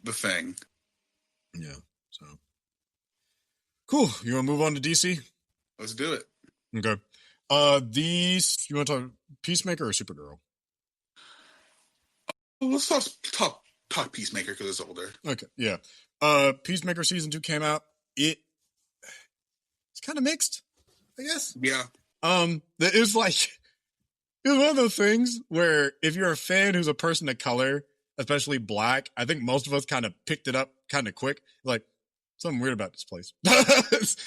thing. Yeah. So cool. You want to move on to DC? Let's do it. Okay. These you want to talk Peacemaker or Supergirl? Well, let's talk Peacemaker because it's older. Okay. Yeah. Peacemaker season 2 came out. It's kind of mixed, I guess. Yeah. It was one of those things where if you're a fan who's a person of color, especially black, I think most of us kind of picked it up kind of quick. Like, something weird about this place.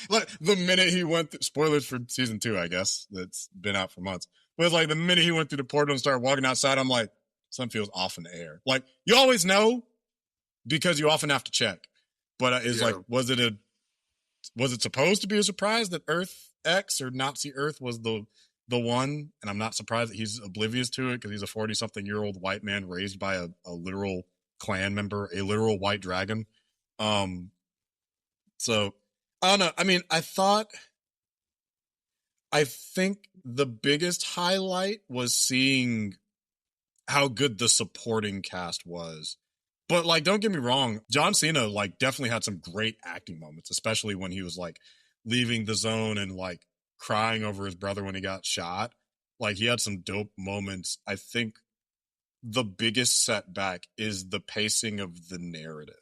Like the minute he went through, spoilers for season 2, I guess, that's been out for months. But it's like the minute he went through the portal and started walking outside, I'm like, something feels off in the air. Like, you always know because you often have to check. But it's like, was it supposed to be a surprise that Earth X or Nazi Earth was the one? And I'm not surprised that he's oblivious to it because he's a 40-something-year-old white man raised by a literal clan member, a literal white dragon. So I don't know. I mean, I think the biggest highlight was seeing how good the supporting cast was. But like, don't get me wrong, John Cena like definitely had some great acting moments, especially when he was like leaving the zone and like crying over his brother when he got shot. Like, he had some dope moments. I think the biggest setback is the pacing of the narrative.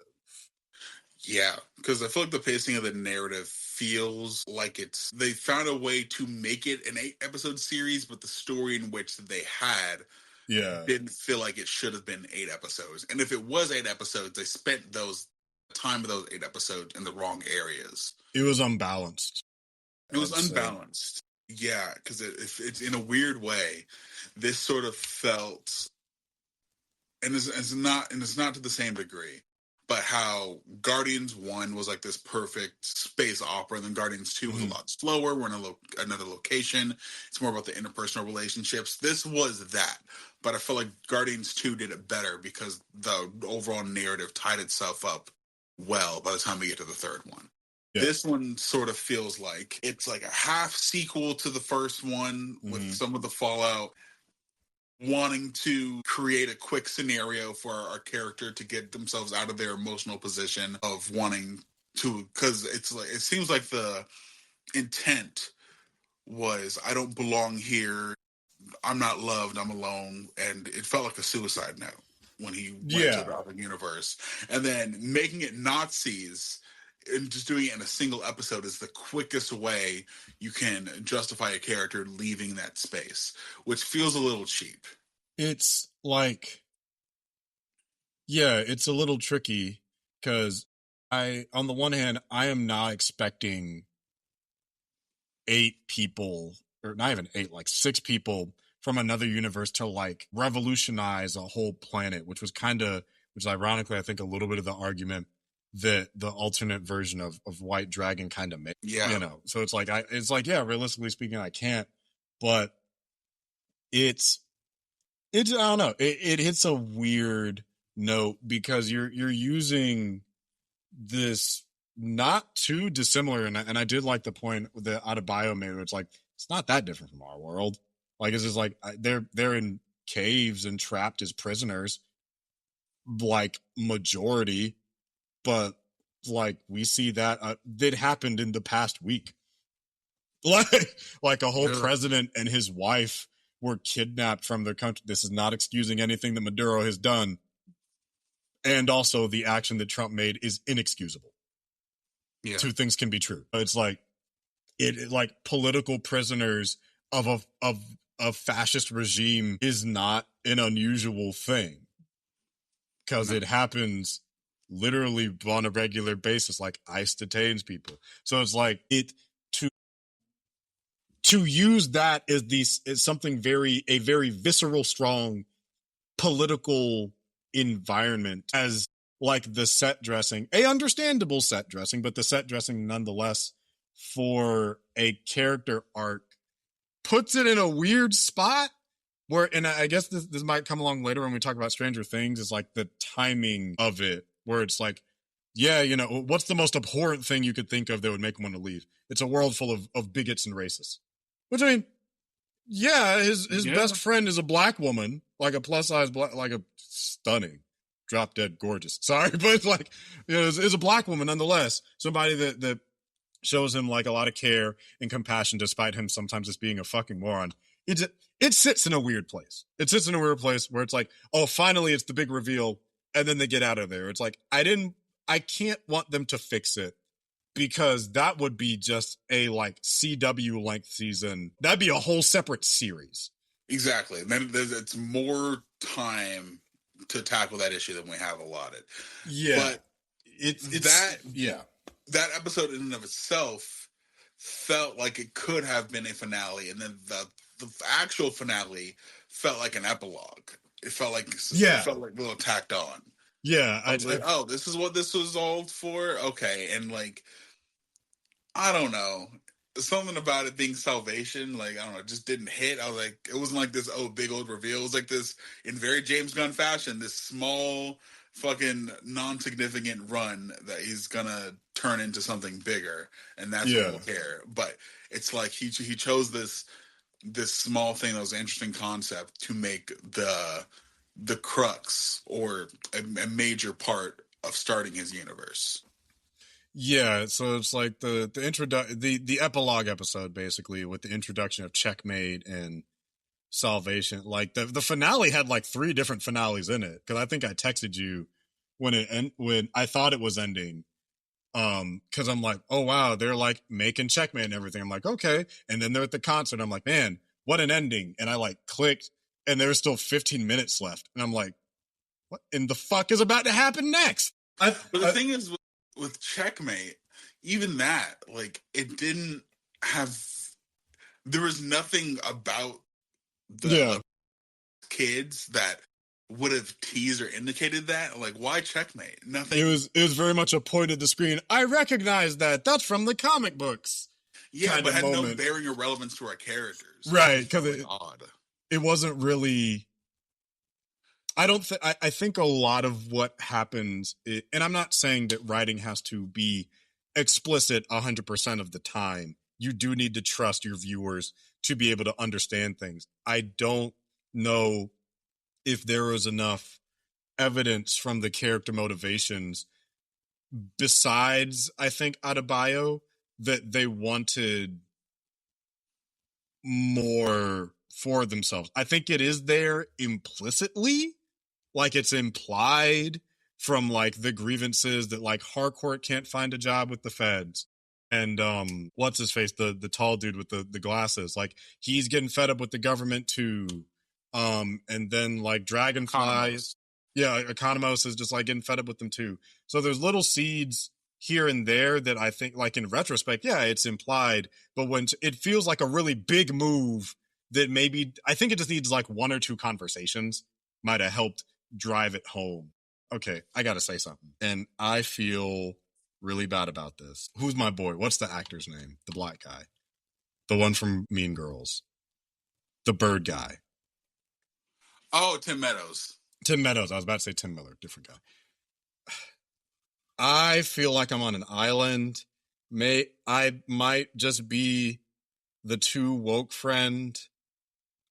Yeah, because I feel like the pacing of the narrative feels like they found a way to make it an 8-episode series, but the story in which they had didn't feel like it should have been 8 episodes. And if it was 8 episodes, they spent time of those 8 episodes in the wrong areas. It was unbalanced. It was unbalanced. Yeah, because it's in a weird way, this sort of felt, and it's not to the same degree, but how Guardians 1 was like this perfect space opera, and then Guardians 2 was a lot slower. We're in another location. It's more about the interpersonal relationships. This was that, but I feel like Guardians 2 did it better because the overall narrative tied itself up well by the time we get to the third one. Yeah. This one sort of feels like it's like a half sequel to the first one with some of the fallout, wanting to create a quick scenario for our character to get themselves out of their emotional position of wanting to, because it's like, it seems like the intent was, I don't belong here, I'm not loved, I'm alone, and it felt like a suicide note when he went to the other universe. And then making it Nazis and just doing it in a single episode is the quickest way you can justify a character leaving that space, which feels a little cheap. It's like, yeah, it's a little tricky because on the one hand, I am not expecting 8 people, or not even 8, like 6 people from another universe to like revolutionize a whole planet, which is ironically, I think, a little bit of the argument that the alternate version of White Dragon kind of made. Yeah. So it's like, yeah, realistically speaking, I can't, but it's I don't know. It hits a weird note because you're using this not too dissimilar, and I did like the point that Adebayo made. It's like, it's not that different from our world. Like, it's just like they're in caves and trapped as prisoners, like majority, but like we see that that happened in the past week. Like a whole president and his wife were kidnapped from their country. This is not excusing anything that Maduro has done. And also the action that Trump made is inexcusable. Yeah. 2 things can be true. It's like, like political prisoners of a fascist regime is not an unusual thing. Because it happens literally on a regular basis, like ICE detains people. So it's like to to use that as these is something a very visceral, strong political environment as like the set dressing, a understandable set dressing, but the set dressing nonetheless for a character arc puts it in a weird spot where, and I guess this might come along later when we talk about Stranger Things, is like the timing of it, where it's like, yeah, you know, what's the most abhorrent thing you could think of that would make him want to leave? It's a world full of bigots and racists. Which, I mean, yeah, his best friend is a black woman, like a plus size black, like a stunning, drop dead gorgeous. Sorry, but like, you know, is a black woman nonetheless. Somebody that shows him like a lot of care and compassion, despite him sometimes just being a fucking moron. It sits in a weird place. It sits in a weird place where it's like, oh, finally it's the big reveal, and then they get out of there. It's like I can't want them to fix it, because that would be just a like CW length season. That'd be a whole separate series. Exactly. Then it's more time to tackle that issue than we have allotted. Yeah, but it's that yeah. That episode in and of itself felt like it could have been a finale, and then the actual finale felt like an epilogue. It felt like Yeah. it felt like a little tacked on. Yeah, I was like, oh, this is what this was all for? Okay. And like, I don't know. Something about it being salvation, like, I don't know, it just didn't hit. I was like, it wasn't like this, oh, big old reveal. It was like this, in very James Gunn fashion, this small, fucking non-significant run that he's gonna turn into something bigger, and that's what we'll care. But it's like he chose this small thing that was an interesting concept to make the crux, or a major part of starting his universe. Yeah, so it's like the epilogue episode, basically, with the introduction of Checkmate and Salvation. Like the finale had like 3 different finales in it, because I think I texted you when I thought it was ending, because I'm like, oh wow, they're like making Checkmate and everything. I'm like, okay, and then they're at the concert. I'm like, man, what an ending! And I like clicked, and there's still 15 minutes left, and I'm like, what in the fuck is about to happen next? But the thing is, with Checkmate, even that, like, it didn't have. There was nothing about the kids that would have teased or indicated that. Like, why Checkmate? Nothing. It was very much a point at the screen. I recognize that. That's from the comic books. Yeah, but had no bearing or relevance to our characters. Right, because odd. It wasn't really. I don't think. I think a lot of what happens, and I'm not saying that writing has to be explicit 100% of the time. You do need to trust your viewers to be able to understand things. I don't know if there was enough evidence from the character motivations, besides, I think, Adebayo, that they wanted more for themselves. I think it is there implicitly, like it's implied from like the grievances that like Harcourt can't find a job with the feds, and what's his face, the tall dude with the glasses, like he's getting fed up with the government too, and then like Dragonflies, Economos is just like getting fed up with them too. So there's little seeds here and there that I think, like in retrospect, yeah, it's implied, but when it feels like a really big move that maybe, I think it just needs like 1 or 2 conversations might have helped drive it home. Okay, I gotta say something, and I feel really bad about this. Who's my boy? What's the actor's name? The black guy, the one from Mean Girls, the bird guy. Oh, Tim Meadows. Tim Meadows. I was about to say Tim Miller, different guy. I feel like I'm on an island. I might just be the too woke friend.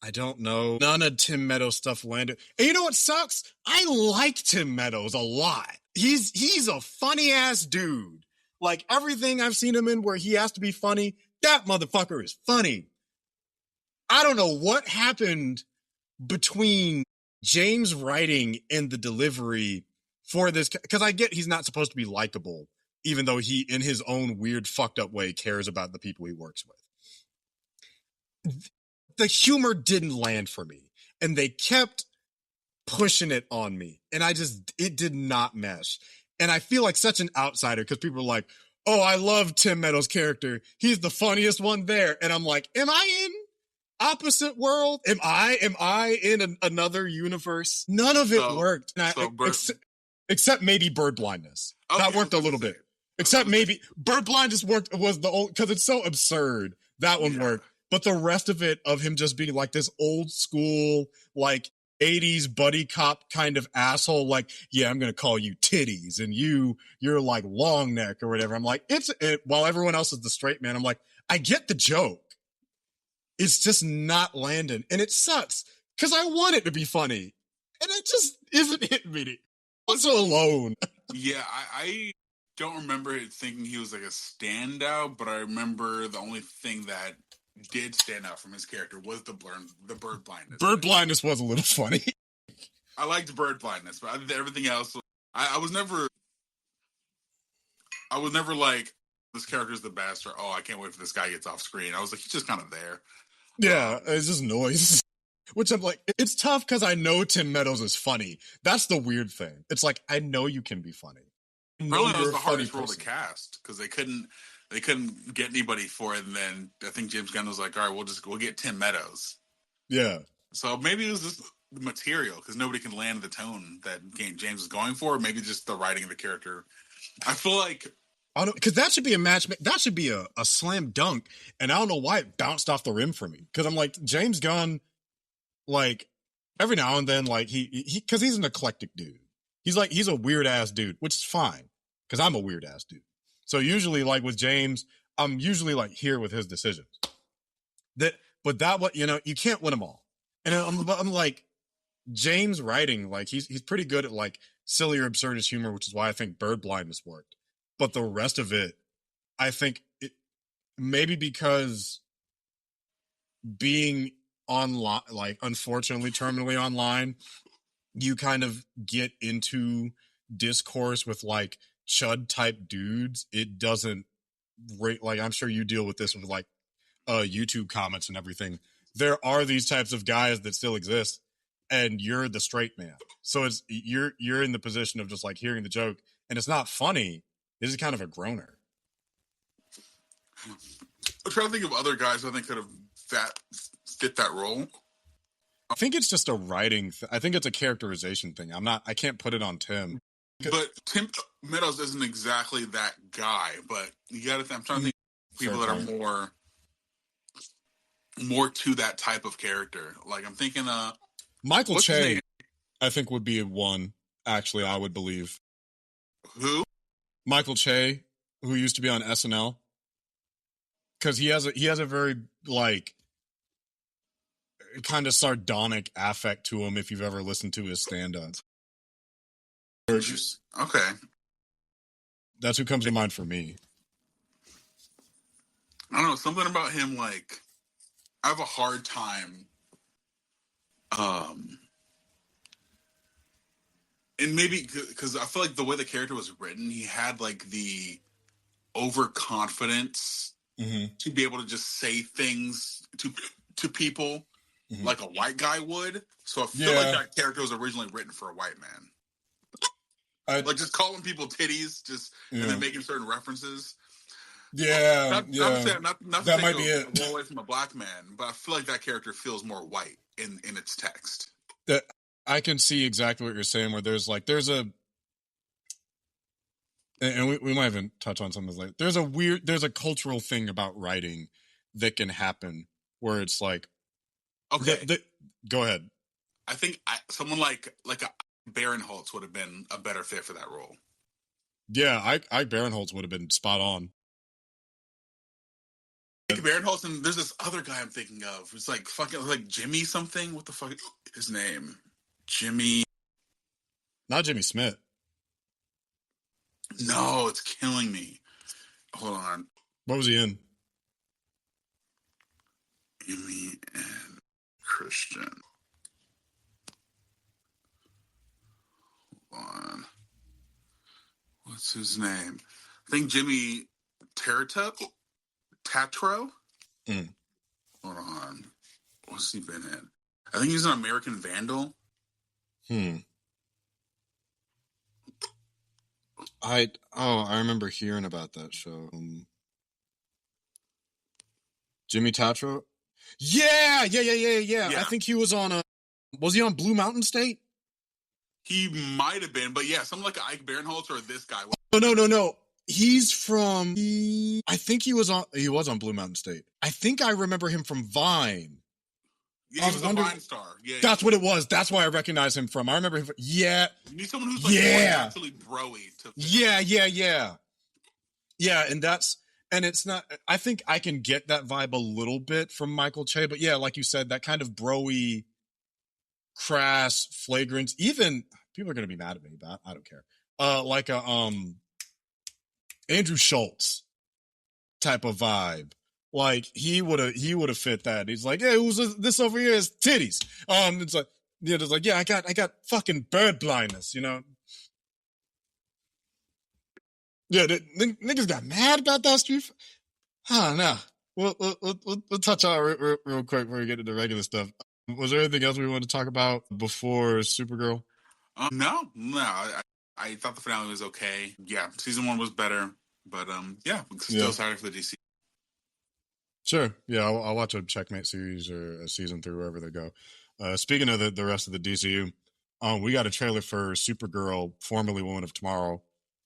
I don't know. None of Tim Meadows stuff landed. And you know what sucks? I like Tim Meadows a lot. He's a funny ass dude. Like everything I've seen him in where he has to be funny, that motherfucker is funny. I don't know what happened between James' writing and the delivery for this, because I get he's not supposed to be likable, even though he, in his own weird, fucked up way, cares about the people he works with. The humor didn't land for me, and they kept pushing it on me, and it did not mesh. And I feel like such an outsider because people are like, oh, I love Tim Meadows' character. He's the funniest one there. And I'm like, am I in opposite world? Am I in another universe? None of it worked. Except maybe bird blindness. Okay, that worked a little bit. Except maybe bird blindness was the old, because it's so absurd. That one worked. But the rest of it, of him just being like this old school, like 80s buddy cop kind of asshole, like, yeah, I'm going to call you titties and you're like long neck or whatever. I'm like, while everyone else is the straight man, I'm like, I get the joke. It's just not landing. And it sucks because I want it to be funny. And it just isn't hitting me. I'm so alone. Yeah, I don't remember thinking he was like a standout, but I remember the only thing that did stand out from his character was the bird blindness. Bird blindness was a little funny. I liked bird blindness, but everything else, I was never like, this character's the best, or oh, I can't wait for this guy gets off screen. I was like, he's just kind of there. Yeah, it's just noise. Which I'm like, it's tough because I know Tim Meadows is funny. That's the weird thing. It's like, I know you can be funny. Probably that was the hardest role to cast because they couldn't get anybody for it. And then I think James Gunn was like, all right, we'll get Tim Meadows. Yeah. So maybe it was just the material because nobody can land the tone that James was going for. Or maybe just the writing of the character. I feel like, I don't, because that should be a match. That should be a slam dunk. And I don't know why it bounced off the rim for me. Because I'm like, James Gunn, like every now and then, like because he's an eclectic dude. He's a weird ass dude, which is fine because I'm a weird ass dude. So usually, like with James, I'm usually like here with his decisions. But you can't win them all. And I'm like, James writing, like he's pretty good at like silly or absurdist humor, which is why I think bird blindness worked. But the rest of it, I think maybe because being online, like unfortunately terminally online, you kind of get into discourse with like chud type dudes. It doesn't rate, like I'm sure you deal with this with like YouTube comments and everything. There are these types of guys that still exist, and you're the straight man. So it's you're in the position of just like hearing the joke, and it's not funny. This is kind of a groaner. I'm trying to think of other guys I think could have fit that role. I think it's just a writing. I think it's a characterization thing. I can't put it on Tim. But Tim Meadows isn't exactly that guy. But you got to. I'm trying to think of people that are more to that type of character. Like I'm thinking, Michael Che, I think would be one. Actually, I would believe. Who? Michael Che, who used to be on SNL, because he has a very like kind of sardonic affect to him. If you've ever listened to his stand-up. Okay, that's who comes to mind for me. I don't know, something about him. Like, I have a hard time. And maybe because I feel like the way the character was written, he had like the overconfidence to be able to just say things to people like a white guy would. So I feel like that character was originally written for a white man. Like just calling people titties, and then making certain references. Yeah, not that might be it. Roll away from a black man, but I feel like that character feels more white in its text. That I can see exactly what you're saying. Where there's a, and we might even touch on something like there's a cultural thing about writing that can happen where it's like, okay, go ahead. I think someone like a Barinholtz would have been a better fit for that role. Yeah, I Barinholtz would have been spot on. Barinholtz, and there's this other guy I'm thinking of. It's like fucking like Jimmy something. What the fuck is his name? Jimmy. Not Jimmy Smith. No, it's killing me. Hold on. What was he in? Jimmy and Christian. Hold on. What's his name? I think Jimmy Tatro. Hold on. What's he been in? I think he's an American Vandal. I remember hearing about that show. Jimmy Tatro. Yeah. I Yeah, think he was on a. Was he on Blue Mountain State? he might have been, but yeah, something like Ike Barinholtz or this guy. Oh no. He's from. I think he was on. He was on Blue Mountain State. I think I remember him from Vine. Yeah, he was a Vine star. Yeah, That's what it was. That's why I recognize him from. I remember him. Yeah. You need someone who's like more naturally broy to fit. Yeah, and it's not. I think I can get that vibe a little bit from Michael Che, but yeah, like you said, that kind of broy, crass, flagrant. Even people are gonna be mad at me, but I don't care. Like a Andrew Schultz type of vibe. Like he would have fit that. He's like, yeah, who's this over here is titties. It's like, yeah, it's like, yeah, I got fucking bird blindness, you know. Yeah, niggas got mad about that street. Oh no. We'll touch on it real quick before we get into the regular stuff. Was there anything else we want to talk about before Supergirl? No. I thought the finale was okay. Yeah, season 1 was better, but yeah, still excited for the DC. Sure. Yeah, I'll watch a Checkmate series or a season 3 wherever they go. Speaking of the rest of the DCU, we got a trailer for Supergirl, formerly Woman of Tomorrow.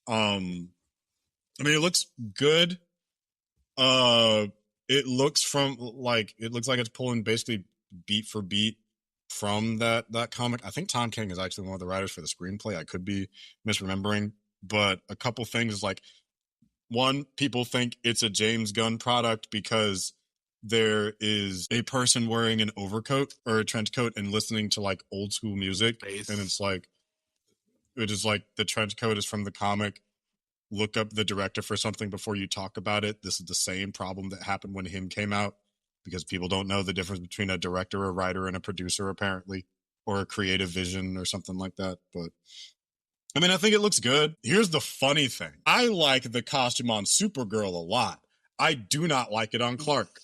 I mean, it looks good. It looks like it's pulling basically beat for beat from that comic. I think Tom King is actually one of the writers for the screenplay. I could be misremembering, but a couple things like, one, people think it's a James Gunn product because there is a person wearing an overcoat or a trench coat and listening to like old school music. And it's like, it is like the trench coat is from the comic. Look up the director for something before you talk about it. This is the same problem that happened when Him came out, because people don't know the difference between a director, a writer, and a producer, apparently, or a creative vision or something like that. But I mean, I think it looks good. Here's the funny thing. I like the costume on Supergirl a lot. I do not like it on Clark.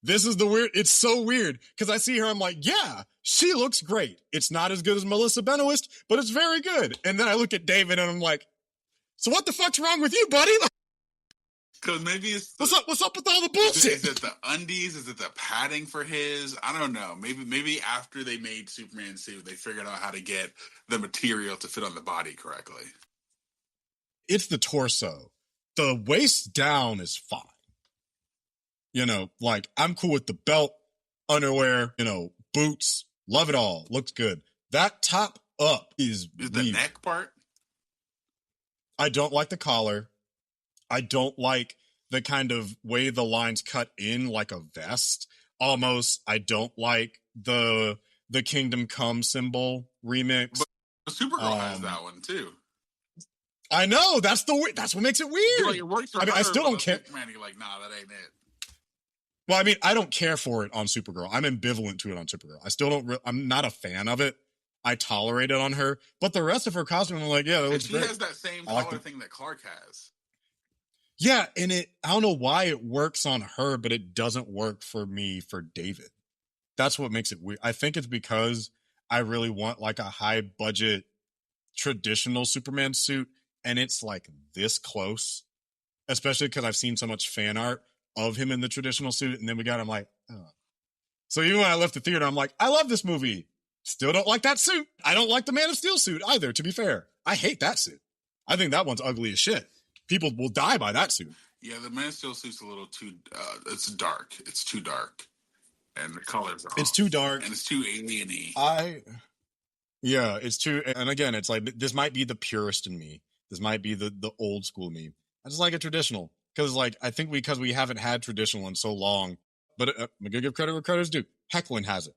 This is the weird. It's so weird because I see her. I'm like, yeah, she looks great. It's not as good as Melissa Benoist, but it's very good. And then I look at David and I'm like, so what the fuck's wrong with you, buddy? Because maybe it's what's up with all the bullshit? Is it the undies? Is it the padding for his? I don't know. Maybe after they made Superman suit, they figured out how to get the material to fit on the body correctly. It's the torso. The waist down is fine. You know, like, I'm cool with the belt, underwear, you know, boots. Love it all. Looks good. That top up is the neck part? I don't like the collar. I don't like the kind of way the lines cut in like a vest almost. I don't like the Kingdom Come symbol remix. But Supergirl has that one too. I know, that's what makes it weird. Like, it works for I still don't care. Man, you're like, nah, that ain't it. Well, I mean, I don't care for it on Supergirl. I'm ambivalent to it on Supergirl. I still don't. I'm not a fan of it. I tolerate it on her, but the rest of her costume, I'm like, yeah, that looks great. She has that same collar thing that Clark has. Yeah, and I don't know why it works on her, but it doesn't work for me for David. That's what makes it weird. I think it's because I really want like a high budget traditional Superman suit, and it's like this close, especially because I've seen so much fan art of him in the traditional suit, and then we got him like, oh. So even when I left the theater, I'm like, I love this movie. Still don't like that suit. I don't like the Man of Steel suit either, to be fair. I hate that suit. I think that one's ugly as shit. People will die by that suit. Yeah, the Man of Steel suit's a little too, it's dark. It's too dark. And the colors are It's too dark. And it's too alien-y. Yeah, it's too, and again, it's like, this might be the purist in me. This might be the old school me. I just like a traditional. Because like, I think because we haven't had traditional in so long, but I'm gonna give credit where credit's due. Hecklin has it.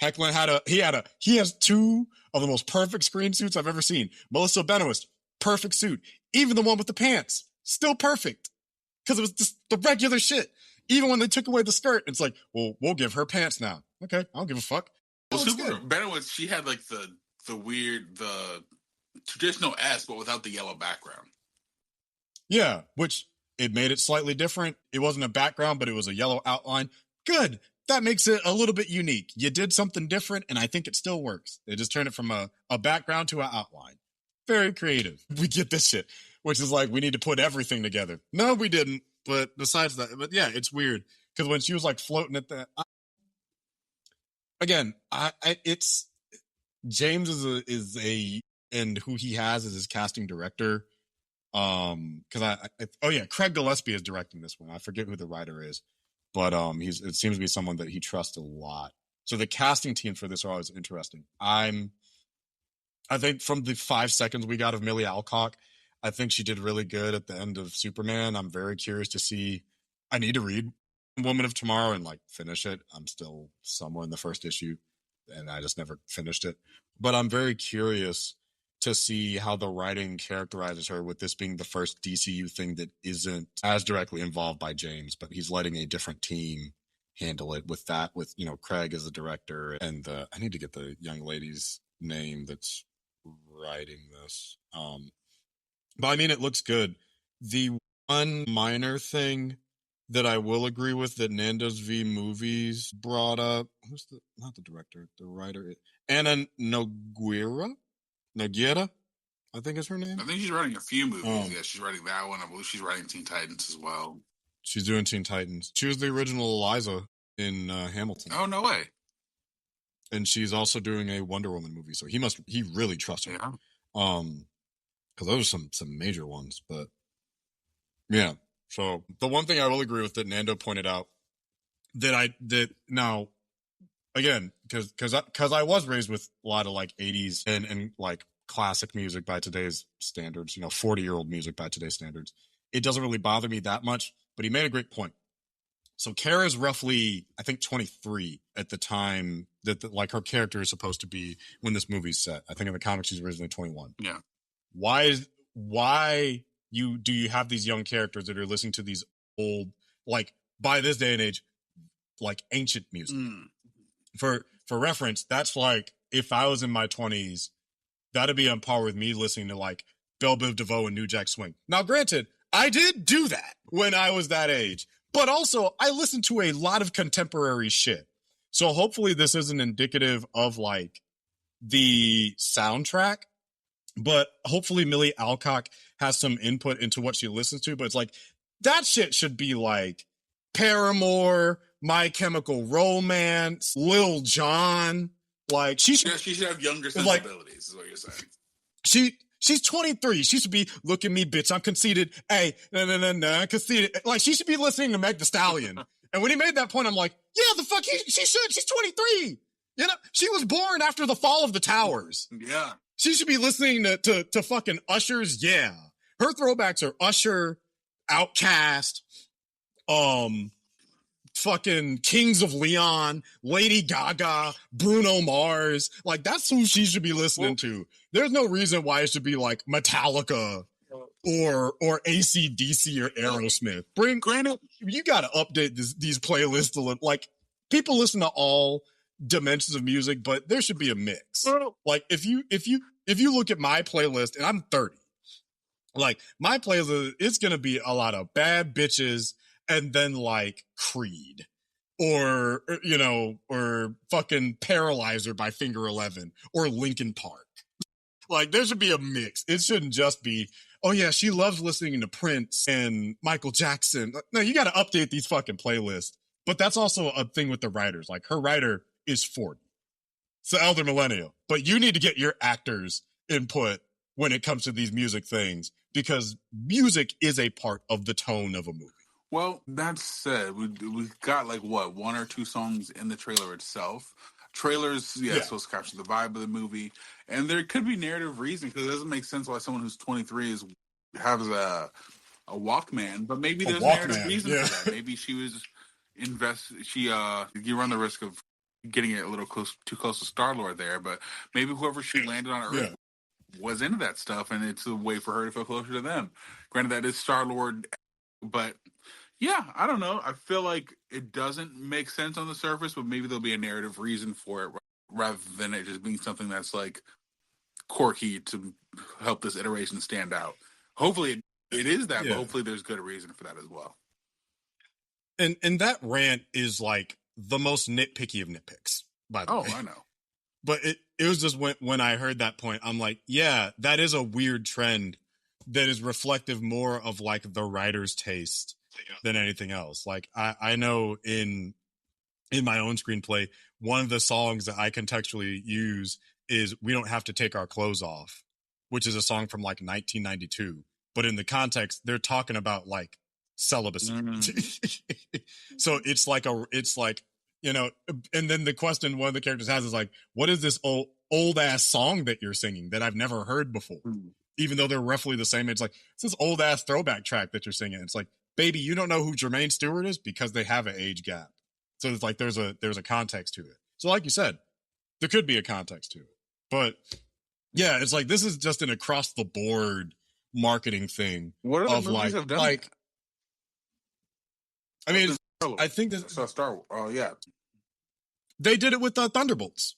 Hecklin he has two of the most perfect screen suits I've ever seen. Melissa Benoist, perfect suit. Even the one with the pants, still perfect. Because it was just the regular shit. Even when they took away the skirt, it's like, well, we'll give her pants now. Okay, I don't give a fuck. Well, Benoist, she had like the weird, the traditional S, but without the yellow background. Yeah, which it made it slightly different. It wasn't a background, but it was a yellow outline. Good. That makes it a little bit unique. You did something different, and I think it still works. They just turned it from a background to an outline. Very creative. We get this shit, which is like we need to put everything together. No, we didn't. But besides that, but yeah, it's weird because when she was like floating at that, again, it's James is a and who he has as his casting director. Because oh yeah, Craig Gillespie is directing this one. I forget who the writer is, but it seems to be someone that he trusts a lot. So the casting team for this are always interesting. I think from the 5 seconds we got of Millie Alcock, I think she did really good at the end of Superman. I'm very curious to see. I need to read Woman of Tomorrow and like finish it. I'm still somewhere in the first issue, and I just never finished it. But I'm very curious to see how the writing characterizes her, with this being the first DCU thing that isn't as directly involved by James, but he's letting a different team handle it with that, with Craig as the director, and I need to get the young lady's name that's writing this. But I mean, it looks good. The one minor thing that I will agree with that Nando's V Movies brought up, who's the not the director, the writer, Anna Noguera, I think is her name. I think she's writing a few movies. Yeah, she's writing that one. I believe she's writing Teen Titans as well. She's doing Teen Titans. She was the original Eliza in Hamilton. Oh, no way. And she's also doing a Wonder Woman movie, so he really trusts her. Yeah. Because those are some major ones, but yeah. So the one thing I will agree with that Nando pointed out that now again, because I was raised with a lot of like 80s and like classic music by today's standards, 40-year-old music by today's standards. It doesn't really bother me that much, but he made a great point. So Kara's roughly, I think, 23 at the time that like her character is supposed to be when this movie's set. I think in the comics she's originally 21. Yeah. Why do you have these young characters that are listening to these old, like by this day and age, like ancient music? For reference, that's like if I was in my 20s, that'd be on par with me listening to like Belle Biv DeVoe and New Jack Swing. Now, granted, I did do that when I was that age, but also I listened to a lot of contemporary shit. So hopefully this isn't indicative of like the soundtrack, but hopefully Millie Alcock has some input into what she listens to. But it's like that shit should be like Paramore, My Chemical Romance, Lil Jon. Like she should have younger sensibilities, is what you're saying. She's 23. She should be, look at me, bitch. I'm conceited. Hey, no, conceited. Like she should be listening to Meg Thee Stallion. And when he made that point, I'm like, yeah, the fuck, she should. She's 23. She was born after the fall of the towers. Yeah. She should be listening to fucking Ushers. Yeah. Her throwbacks are Usher, Outkast, fucking Kings of Leon, Lady Gaga, Bruno Mars. Like that's who she should be listening to. There's no reason why it should be like Metallica or AC/DC or Aerosmith. Granted, you got to update these playlists a little. Like people listen to all dimensions of music, but there should be a mix. Like if you look at my playlist, and I'm 30, like my playlist, it's gonna be a lot of bad bitches, and then like Creed, or fucking Paralyzer by Finger 11, or Linkin Park. Like there should be a mix. It shouldn't just be, oh yeah, she loves listening to Prince and Michael Jackson. No, you got to update these fucking playlists. But that's also a thing with the writers. Like her writer is 40. So elder millennial. But you need to get your actors' input when it comes to these music things, because music is a part of the tone of a movie. Well, that said, we've got like what, one or two songs in the trailer itself. Trailers, supposed to capture the vibe of the movie, and there could be narrative reason, because it doesn't make sense why someone who's 23 has a Walkman, but maybe there's narrative reason for that. Maybe she was you run the risk of getting it a little too close to Star-Lord there, but maybe whoever she landed on Earth was into that stuff, and it's a way for her to feel closer to them. Granted, that is Star-Lord, but yeah, I don't know. I feel like it doesn't make sense on the surface, but maybe there'll be a narrative reason for it, rather than it just being something that's like quirky to help this iteration stand out. Hopefully it is that, but hopefully there's good reason for that as well. And that rant is like the most nitpicky of nitpicks, by the way. Oh, I know. But it was just when I heard that point, I'm like, yeah, that is a weird trend that is reflective more of like the writer's taste than anything else. Like I know in my own screenplay, one of the songs that I contextually use is "We Don't Have to Take Our Clothes Off," which is a song from like 1992. But in the context, they're talking about like celibacy. So it's like, you know, and then the question one of the characters has is like, what is this old ass song that you're singing that I've never heard before? Even though they're roughly the same, it's like, it's this old ass throwback track that you're singing. It's like, baby, you don't know who Jermaine Stewart is because they have an age gap. So it's like there's a context to it. So like you said, there could be a context to it. But yeah, it's like this is just an across the board marketing thing. What other movies have done like that? I mean, I think that Star Wars. Oh yeah, they did it with Thunderbolts.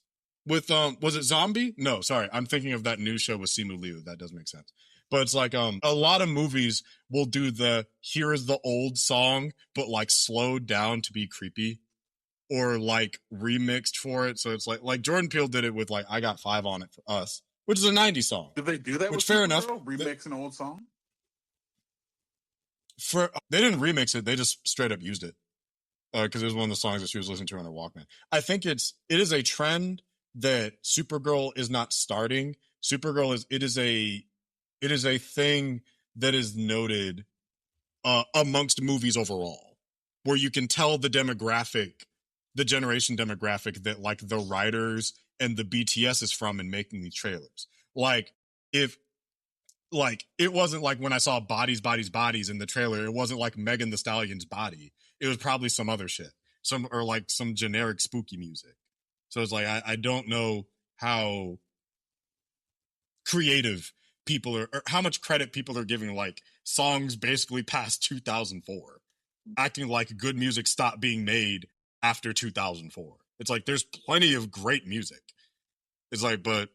With was it Zombie? No, sorry, I'm thinking of that new show with Simu Liu. That doesn't make sense. But it's like a lot of movies will do the here is the old song, but like slowed down to be creepy, or like remixed for it. So it's like Jordan Peele did it with like I Got Five on It for Us, which is a 90s song. Did they do that? Which fair enough. Remix an old song. They didn't remix it. They just straight up used it because it was one of the songs that she was listening to on her Walkman. I think it is a trend that Supergirl is not starting. Supergirl is a thing that is noted amongst movies overall, where you can tell the generation demographic that like the writers and the BTS is from in making these trailers. Like if like it wasn't like when I saw bodies in the trailer, it wasn't like Megan Thee Stallion's body. It was probably some other shit. Or like some generic spooky music. So it's like I don't know how creative people are, or how much credit people are giving like songs basically past 2004, acting like good music stopped being made after 2004. It's like there's plenty of great music. It's like, but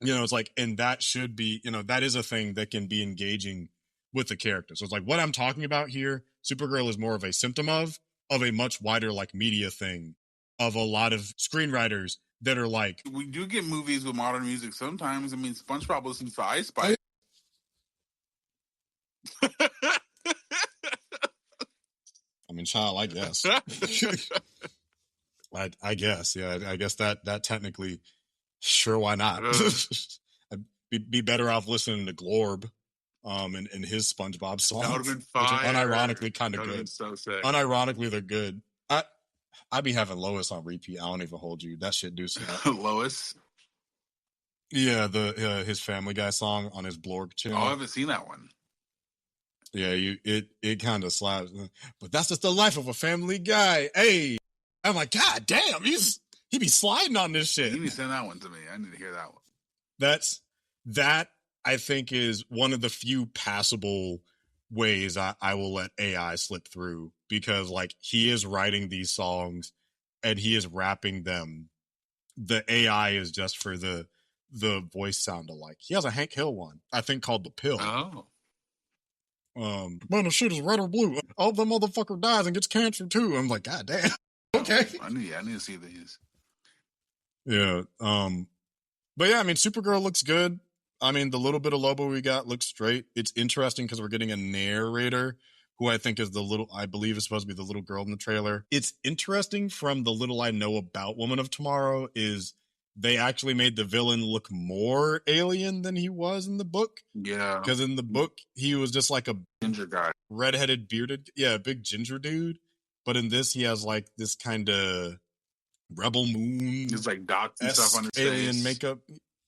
you know, it's like, and that should be, you know, that is a thing that can be engaging with the character. So it's like what I'm talking about here, Supergirl is more of a symptom of a much wider like media thing of a lot of screenwriters that are like, we do get movies with modern music sometimes. I mean, SpongeBob listens to Ice Spice. I mean, child, I guess. I guess, yeah. I guess that technically, sure, why not? I'd be better off listening to Glorb, and his SpongeBob song. That would have been fire. Which are unironically kind of good. So sick. Unironically, they're good. I'd be having Lois on repeat. I don't even hold you. That shit do stuff. Lois? Yeah, his Family Guy song on his Blorg channel. Oh, I haven't seen that one. Yeah, it kind of slaps. But that's just the life of a Family Guy. Hey, I'm like, God damn, he be sliding on this shit. You need to send that one to me. I need to hear that one. That I think is one of the few passable ways I will let AI slip through, because like he is writing these songs and he is rapping them. The AI is just for the voice sound alike. He has a Hank Hill one, I think, called The Pill. Oh. Man, the shit is red or blue. Oh, the motherfucker dies and gets cancer too. I'm like, God damn. Okay. I need to see these. Yeah. But yeah, I mean, Supergirl looks good. I mean, the little bit of Lobo we got looks straight. It's interesting because we're getting a narrator who I think is I believe is supposed to be the little girl in the trailer. It's interesting from the little I know about Woman of Tomorrow is they actually made the villain look more alien than he was in the book. Yeah. Because in the book, he was just like a ginger guy. Redheaded, bearded, big ginger dude. But in this, he has like this kind of Rebel Moon. It's like dots and stuff on his alien face. Makeup.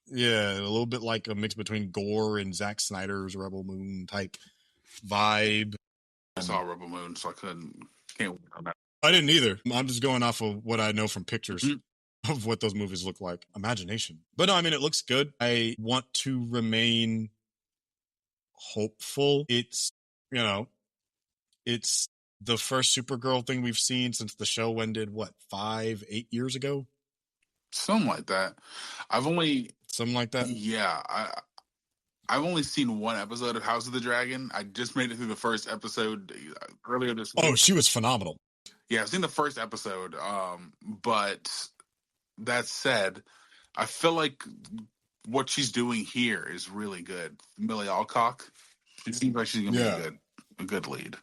Yeah, a little bit like a mix between Gore and Zack Snyder's Rebel Moon type vibe. I saw Rebel Moon, so can't wait on that. I didn't either. I'm just going off of what I know from pictures of what those movies look like. Imagination. But no, I mean, it looks good. I want to remain hopeful. It's the first Supergirl thing we've seen since the show ended, 5-8 years ago? Something like that. Something like that? Yeah. I've only seen one episode of House of the Dragon. I just made it through the first episode earlier this week. Oh, she was phenomenal. Yeah, I've seen the first episode. But that said, I feel like what she's doing here is really good. Millie Alcock, it seems like she's gonna be Yeah. a good lead.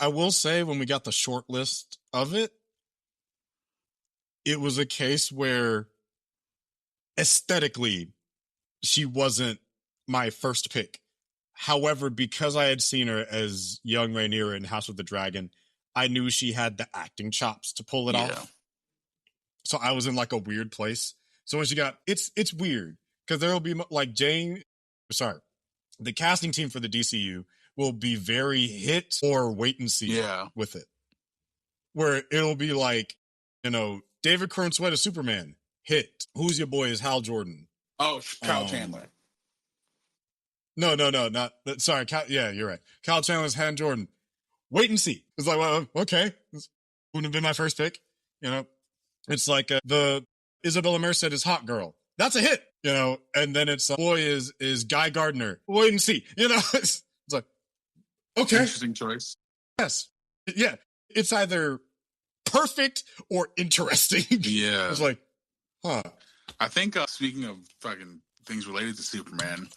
I will say, when we got the short list of it, it was a case where aesthetically she wasn't my first pick. However, because I had seen her as young Rhaenyra in House of the Dragon, I knew she had the acting chops to pull it off. So I was in like a weird place. So when she got, it's weird because there will be like the casting team for the DCU will be very hit or wait and see with it. Where it'll be like, David Kern Sweat is Superman, hit. Who's your boy is Hal Jordan. Oh, Kyle Chandler. No, not sorry. Yeah, you're right. Kyle Chandler's Hal Jordan. Wait and see. It's like, well, okay, this wouldn't have been my first pick. It's like the Isabella Merced is Hot Girl. That's a hit. And then it's boy is Guy Gardner. Wait and see. It's like, okay, interesting choice. Yes, yeah. It's either perfect or interesting. Yeah, it's like, huh. I think speaking of fucking things related to Superman,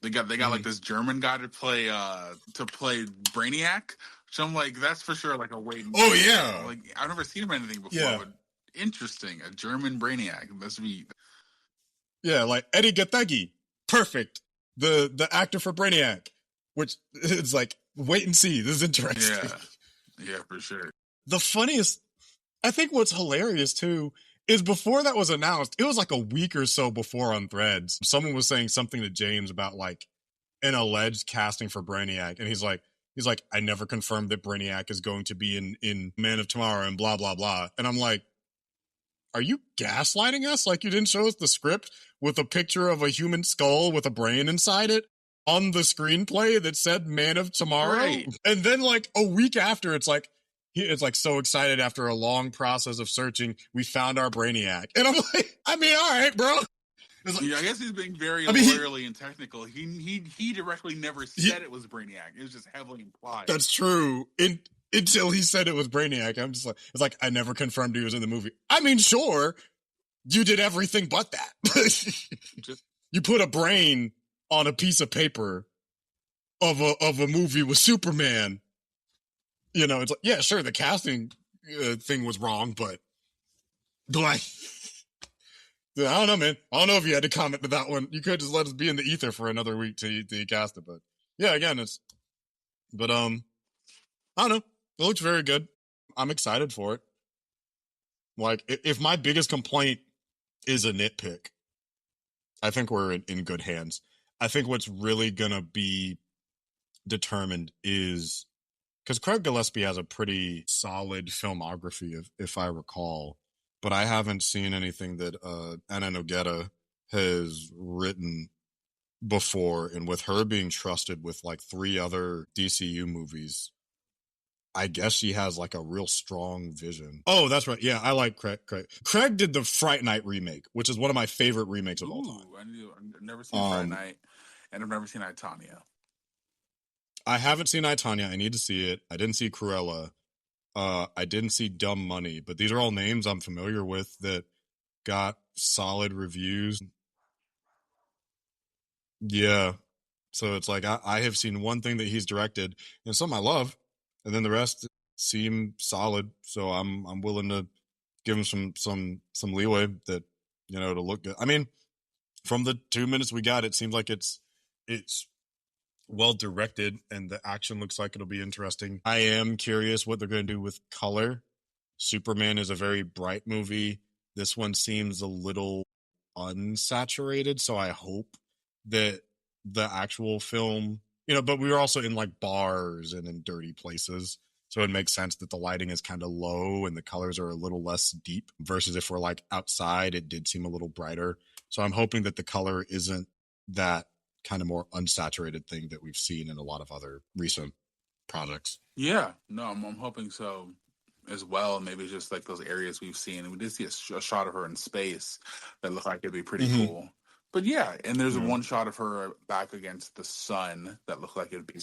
they got like this German guy to play Brainiac. So I'm like, that's for sure like a wait. Oh yeah, like I've never seen him in anything before, but interesting, a German Brainiac. That's me. Yeah, like Eddie Gathegi, perfect. The actor for Brainiac, which is like, wait and see. This is interesting. Yeah, for sure. The funniest, I think what's hilarious too, is before that was announced, it was like a week or so before on Threads, someone was saying something to James about like an alleged casting for Brainiac, and he's like, I never confirmed that Brainiac is going to be in Man of Tomorrow and blah blah blah. And I'm like, are you gaslighting us? Like, you didn't show us the script with a picture of a human skull with a brain inside it on the screenplay that said Man of Tomorrow? Right. And then like a week after, it's like so excited after a long process of searching, we found our Brainiac. And I'm like, I mean, all right, bro. Like, I guess he's being very lawyerly and technical. He directly never said it was Brainiac. It was just heavily implied. That's true. Until he said it was Brainiac. I'm just like, it's like, I never confirmed he was in the movie. I mean, sure, you did everything but that. You put a brain on a piece of paper of a movie with Superman. It's like, yeah, sure, the casting thing was wrong, but like, I don't know, man. I don't know if you had to comment to that one. You could just let us be in the ether for another week till you cast it. But yeah, again, I don't know. It looks very good. I'm excited for it. Like, if my biggest complaint is a nitpick, I think we're in good hands. I think what's really going to be determined is, because Craig Gillespie has a pretty solid filmography, if I recall, but I haven't seen anything that Anna Nogueira has written before. And with her being trusted with like 3 other DCU movies, I guess she has like a real strong vision. Oh, that's right. Yeah, I like Craig. Craig did the Fright Night remake, which is one of my favorite remakes of all time. I've never seen Fright Night, and I've never seen I, Tonya. I haven't seen I, Tonya. I need to see it. I didn't see Cruella. I didn't see Dumb Money, but these are all names I'm familiar with that got solid reviews. Yeah. So it's like, I have seen one thing that he's directed, and some I love, and then the rest seem solid. So I'm willing to give him some leeway that, to look good. I mean, from the 2 minutes we got, it seems like it's well directed, and the action looks like it'll be interesting. I am curious what they're going to do with color. Superman is a very bright movie. This one seems a little unsaturated, so I hope that the actual film, but we were also in like bars and in dirty places, so it makes sense that the lighting is kind of low and the colors are a little less deep, versus if we're like outside, it did seem a little brighter. So I'm hoping that the color isn't that kind of more unsaturated thing that we've seen in a lot of other recent projects. Yeah, no, I'm hoping so as well. Maybe just like those areas we've seen. We did see a shot of her in space that looked like it'd be pretty cool. But yeah, and there's one shot of her back against the sun that looked like it'd be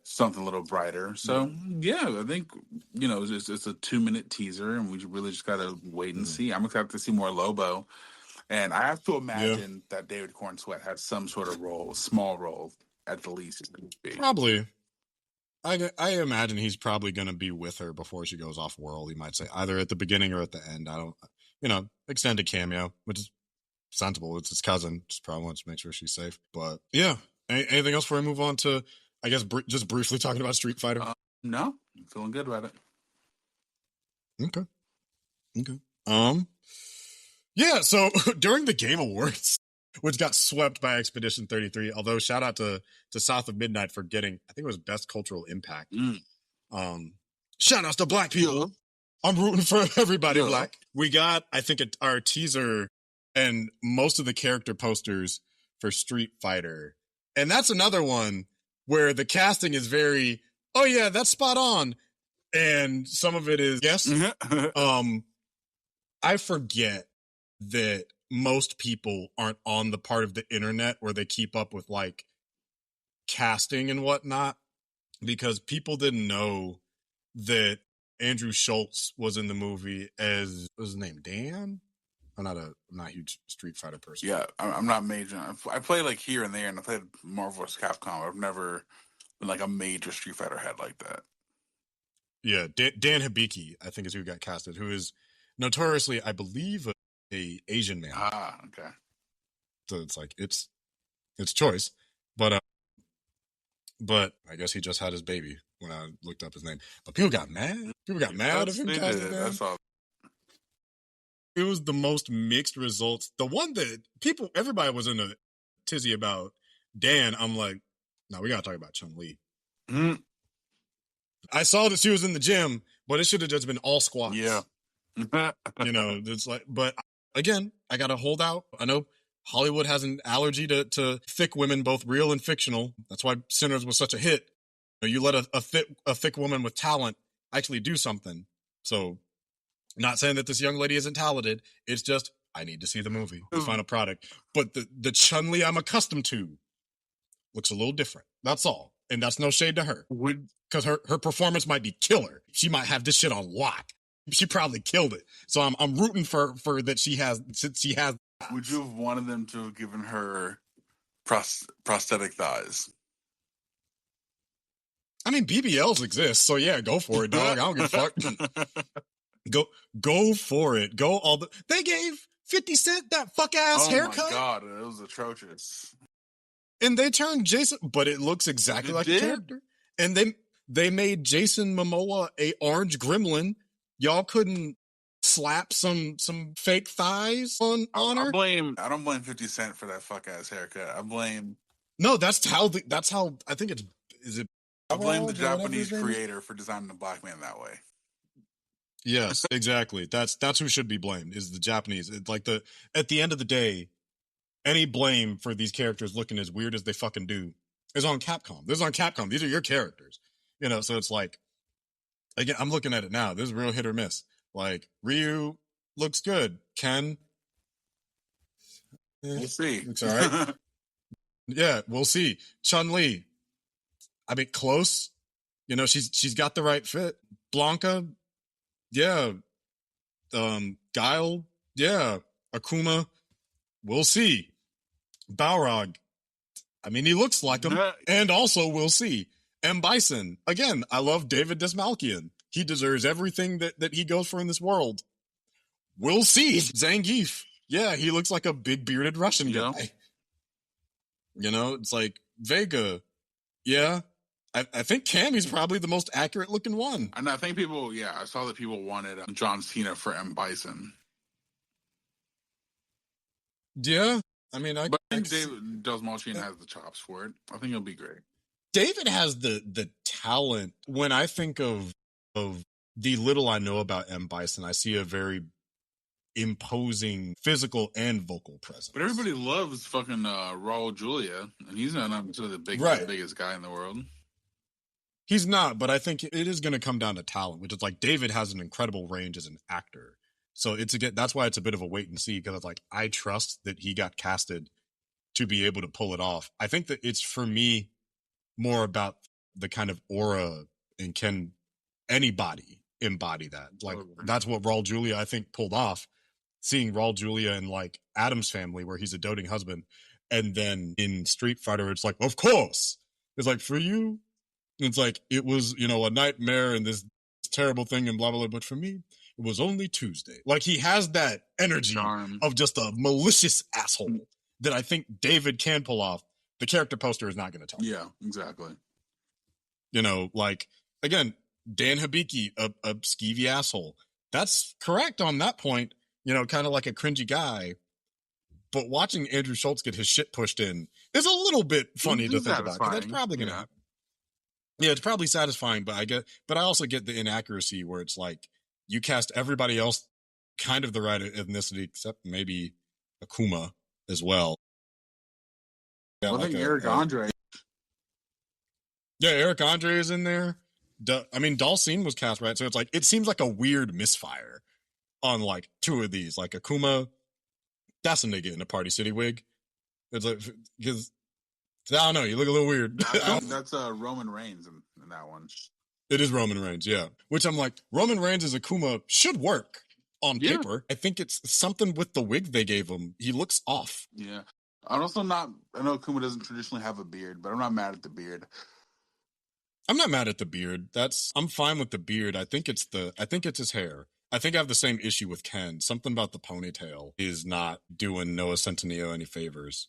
something a little brighter. So yeah, I think it's a 2-minute teaser, and we really just gotta wait and see. I'm excited to see more Lobo, and I have to imagine that David Corn Sweat has some sort of role, small role at the least. Probably. I imagine he's probably going to be with her before she goes off world. He might say either at the beginning or at the end. I don't, extended cameo, which is sensible. It's his cousin. Just probably wants to make sure she's safe. But yeah, anything else before I move on to, I guess, just briefly talking about Street Fighter? No, I'm feeling good about it. Okay. Yeah. So during the Game Awards, which got swept by Expedition 33. Although shout out to South of Midnight for getting, I think it was Best Cultural Impact. Shout outs to Black people. I'm rooting for everybody Black. We got, I think, our teaser and most of the character posters for Street Fighter. And that's another one where the casting is very, oh yeah, that's spot on. And some of it is, yes. I forget that most people aren't on the part of the internet where they keep up with like casting and whatnot, because people didn't know that Andrew Schultz was in the movie as, what was his name, Dan? I'm not a huge Street Fighter person. Yeah, I'm not major. I play like here and there, and I played Marvel vs. Capcom. I've never been like a major Street Fighter head like that. Yeah, Dan Hibiki, I think, is who got casted, who is notoriously, I believe, a Asian man. Okay. So it's like it's choice, but I guess he just had his baby when I looked up his name. But people got mad. People got mad of him casting Dan. It was the most mixed results. The one that everybody was in a tizzy about Dan. I'm like, no, we gotta talk about Chun-Li. I saw that she was in the gym, but it should have just been all squats. Yeah. It's like, but again, I gotta hold out. I know Hollywood has an allergy to thick women, both real and fictional. That's why Sinners was such a hit. You let a thick woman with talent actually do something. So, not saying that this young lady isn't talented. It's just, I need to see the movie, the final product. But the Chun-Li I'm accustomed to looks a little different. That's all. And that's no shade to her. Because her performance might be killer. She might have this shit on lock. She probably killed it. So I'm rooting for that she has. Would you have wanted them to have given her prosthetic thighs? I mean, BBLs exist, so yeah, go for it, dog. I don't give a fuck. Go for it. They gave 50 Cent that fuck ass haircut. Oh my god, it was atrocious. And they turned Jason, but it looks exactly like the character. And they made Jason Momoa a orange gremlin. Y'all couldn't slap some fake thighs on her. I don't blame 50 Cent for that fuck ass haircut. No, that's how I think I blame the Japanese creator for designing the black man that way. Yes, exactly. That's who should be blamed, is the Japanese. It's like at the end of the day, any blame for these characters looking as weird as they fucking do is on Capcom. This is on Capcom. These are your characters. So it's like, again, I'm looking at it now. This is real hit or miss. Like, Ryu looks good. Ken, we'll see. Looks all right. Yeah, we'll see. Chun-Li, I mean, close. She's got the right fit. Blanca, yeah. Guile, yeah. Akuma, we'll see. Balrog, I mean, he looks like him. And also, we'll see. M. Bison, again, I love David Dastmalchian. He deserves everything that he goes for in this world. We'll see. Zangief, yeah, he looks like a big bearded Russian guy. It's like Vega, yeah. I think Cammy's probably the most accurate looking one. And I think I saw that people wanted John Cena for M. Bison. Yeah. I mean, I think David Dastmalchian has the chops for it. I think it'll be great. David has the talent. When I think of the little I know about M. Bison, I see a very imposing physical and vocal presence. But everybody loves fucking Raul Julia, and he's not the biggest guy in the world. He's not, but I think it is going to come down to talent, which is like David has an incredible range as an actor. So that's why it's a bit of a wait and see, because it's like I trust that he got casted to be able to pull it off. I think that it's, for me, more about the kind of aura, and can anybody embody that. Like, that's what Raul Julia, I think, pulled off. Seeing Raul Julia in like Adam's Family, where he's a doting husband, and then in Street Fighter, it's like, of course, it's like, for you, it's like, it was, a nightmare and this terrible thing and blah blah blah, but for me, it was only Tuesday. Like, he has that energy of just a malicious asshole that I think David can pull off. The character poster is not going to tell. Yeah, exactly. Like, again, Dan Hibiki, a skeevy asshole. That's correct on that point. Kind of like a cringy guy. But watching Andrew Schultz get his shit pushed in is a little bit funny to think about. That's probably going to happen. Yeah, it's probably satisfying, but I also get the inaccuracy where it's like, you cast everybody else kind of the right ethnicity, except maybe Akuma as well. Yeah, I think Eric Andre. Yeah, Eric Andre is in there. Dalcine was cast, right? So it's like, it seems like a weird misfire on like two of these. Like Akuma, that's a nigga in a Party City wig. It's like, because I don't know, you look a little weird. That's Roman Reigns in that one. It is Roman Reigns, yeah. Which I'm like, Roman Reigns as Akuma should work on paper. I think it's something with the wig they gave him. He looks off. Yeah. I know Akuma doesn't traditionally have a beard, but I'm not mad at the beard. I'm not mad at the beard. I'm fine with the beard. I think it's his hair. I think I have the same issue with Ken. Something about the ponytail is not doing Noah Centineo any favors.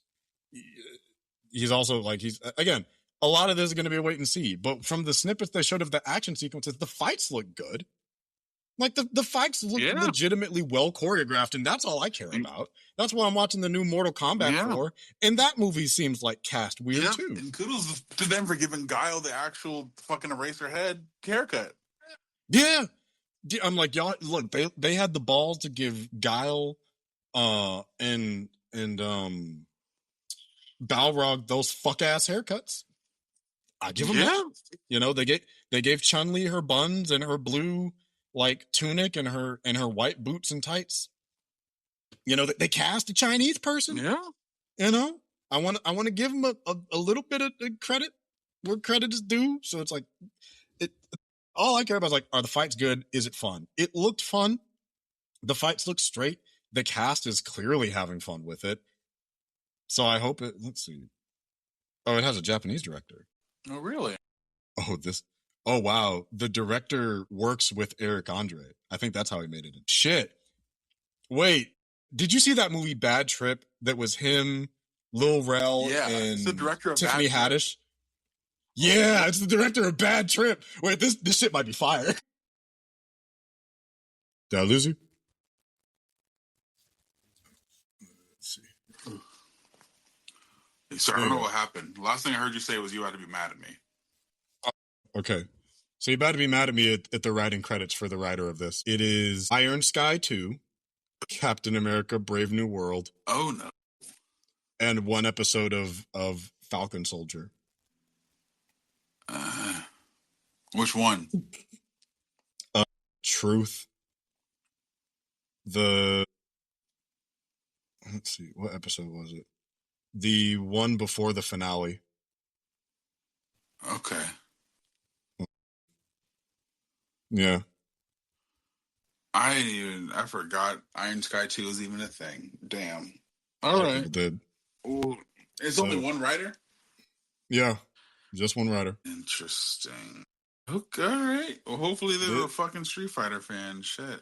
He's also like, again, a lot of this is going to be a wait and see. But from the snippets they showed of the action sequences, the fights look good. Like, the fights look legitimately well choreographed, and that's all I care about. That's why I'm watching the new Mortal Kombat 4, and that movie seems like cast weird too. And kudos to them for giving Guile the actual fucking eraser head haircut. Yeah. I'm like, y'all, look, they had the balls to give Guile and Balrog those fuck ass haircuts. I give them that. They gave Chun-Li her buns and her blue like tunic and her white boots and tights. They cast a Chinese person. Yeah. I want to give them a little bit of credit where credit is due. So it's like, all I care about is like, are the fights good? Is it fun? It looked fun. The fights look straight. The cast is clearly having fun with it. So I hope let's see. Oh, it has a Japanese director. Oh, really? Oh, wow. The director works with Eric Andre. I think that's how he made it. Shit. Wait, did you see that movie Bad Trip that was him, Lil Rel, and it's the director of Tiffany Haddish? Yeah, it's the director of Bad Trip. Wait, this shit might be fire. Did I lose you? Let's see. Sorry, I don't know what happened. Last thing I heard you say was you had to be mad at me. Okay. So you about to be mad at me at the writing credits for the writer of this. It is Iron Sky 2, Captain America Brave New World. Oh, no. And one episode of Falcon Soldier. Which one? Truth. Let's see, what episode was it? The one before the finale. Okay. Yeah. I forgot Iron Sky 2 was even a thing. Damn. All right. People did. Ooh, it's only one writer? Yeah. Just one writer. Interesting. Okay, all right. Well, hopefully they were a fucking Street Fighter fan. Shit.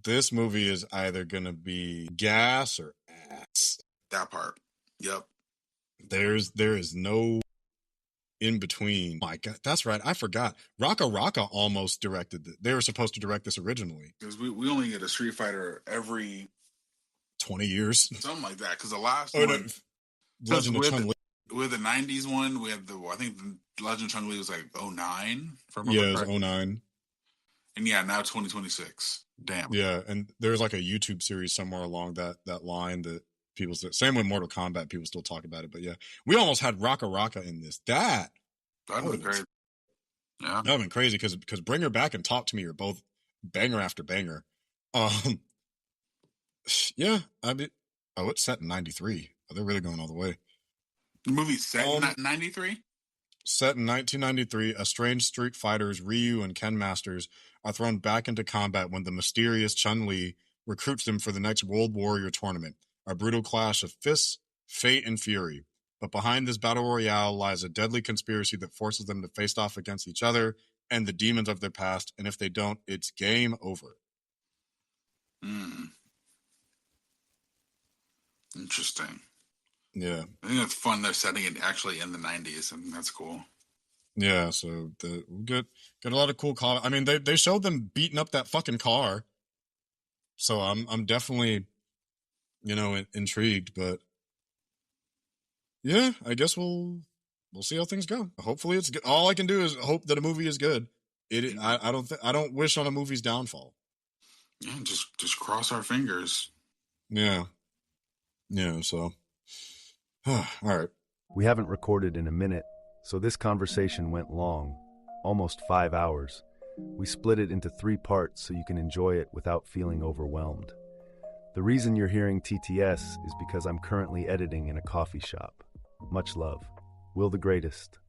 This movie is either going to be gas or ass. That part. Yep. There is no in between. My God, that's right. I forgot. Raka Raka almost directed it. They were supposed to direct this originally. Because we only get a Street Fighter every 20 years. Something like that. Because the last one... No. Legend of Chun-Li. With the 90s one, we had I think the Legend of Chun-Li was like 09. Yeah, it was 09. And yeah, now 2026. Damn. Yeah, and there's like a YouTube series somewhere along that line that people say. Same with Mortal Kombat, people still talk about it. But yeah, we almost had Raka Raka in this. That would have been crazy. Yeah. That would have been crazy because Bring Her Back and Talk to Me are both banger after banger. Yeah, I mean, oh, it's set in '93. Oh, they're really going all the way. The movie's set in Um, '93. Set in 1993, estranged Street fighters Ryu and Ken Masters are thrown back into combat when the mysterious Chun-Li recruits them for the next World Warrior tournament, a brutal clash of fists, fate, and fury. But behind this battle royale lies a deadly conspiracy that forces them to face off against each other and the demons of their past, and if they don't, it's game over. Hmm. Interesting. Yeah. I think it's fun they're setting it actually in the '90s, and that's cool. Yeah, so we get a lot of cool I mean, they showed them beating up that fucking car, so I'm definitely intrigued. But yeah, I guess we'll see how things go. Hopefully, it's good. All I can do is hope that a movie is good. I don't wish on a movie's downfall. Yeah, just cross our fingers. Yeah, yeah. So, all right. We haven't recorded in a minute, so this conversation went long, almost 5 hours. We split it into 3 parts so you can enjoy it without feeling overwhelmed. The reason you're hearing TTS is because I'm currently editing in a coffee shop. Much love. Will the Greatest.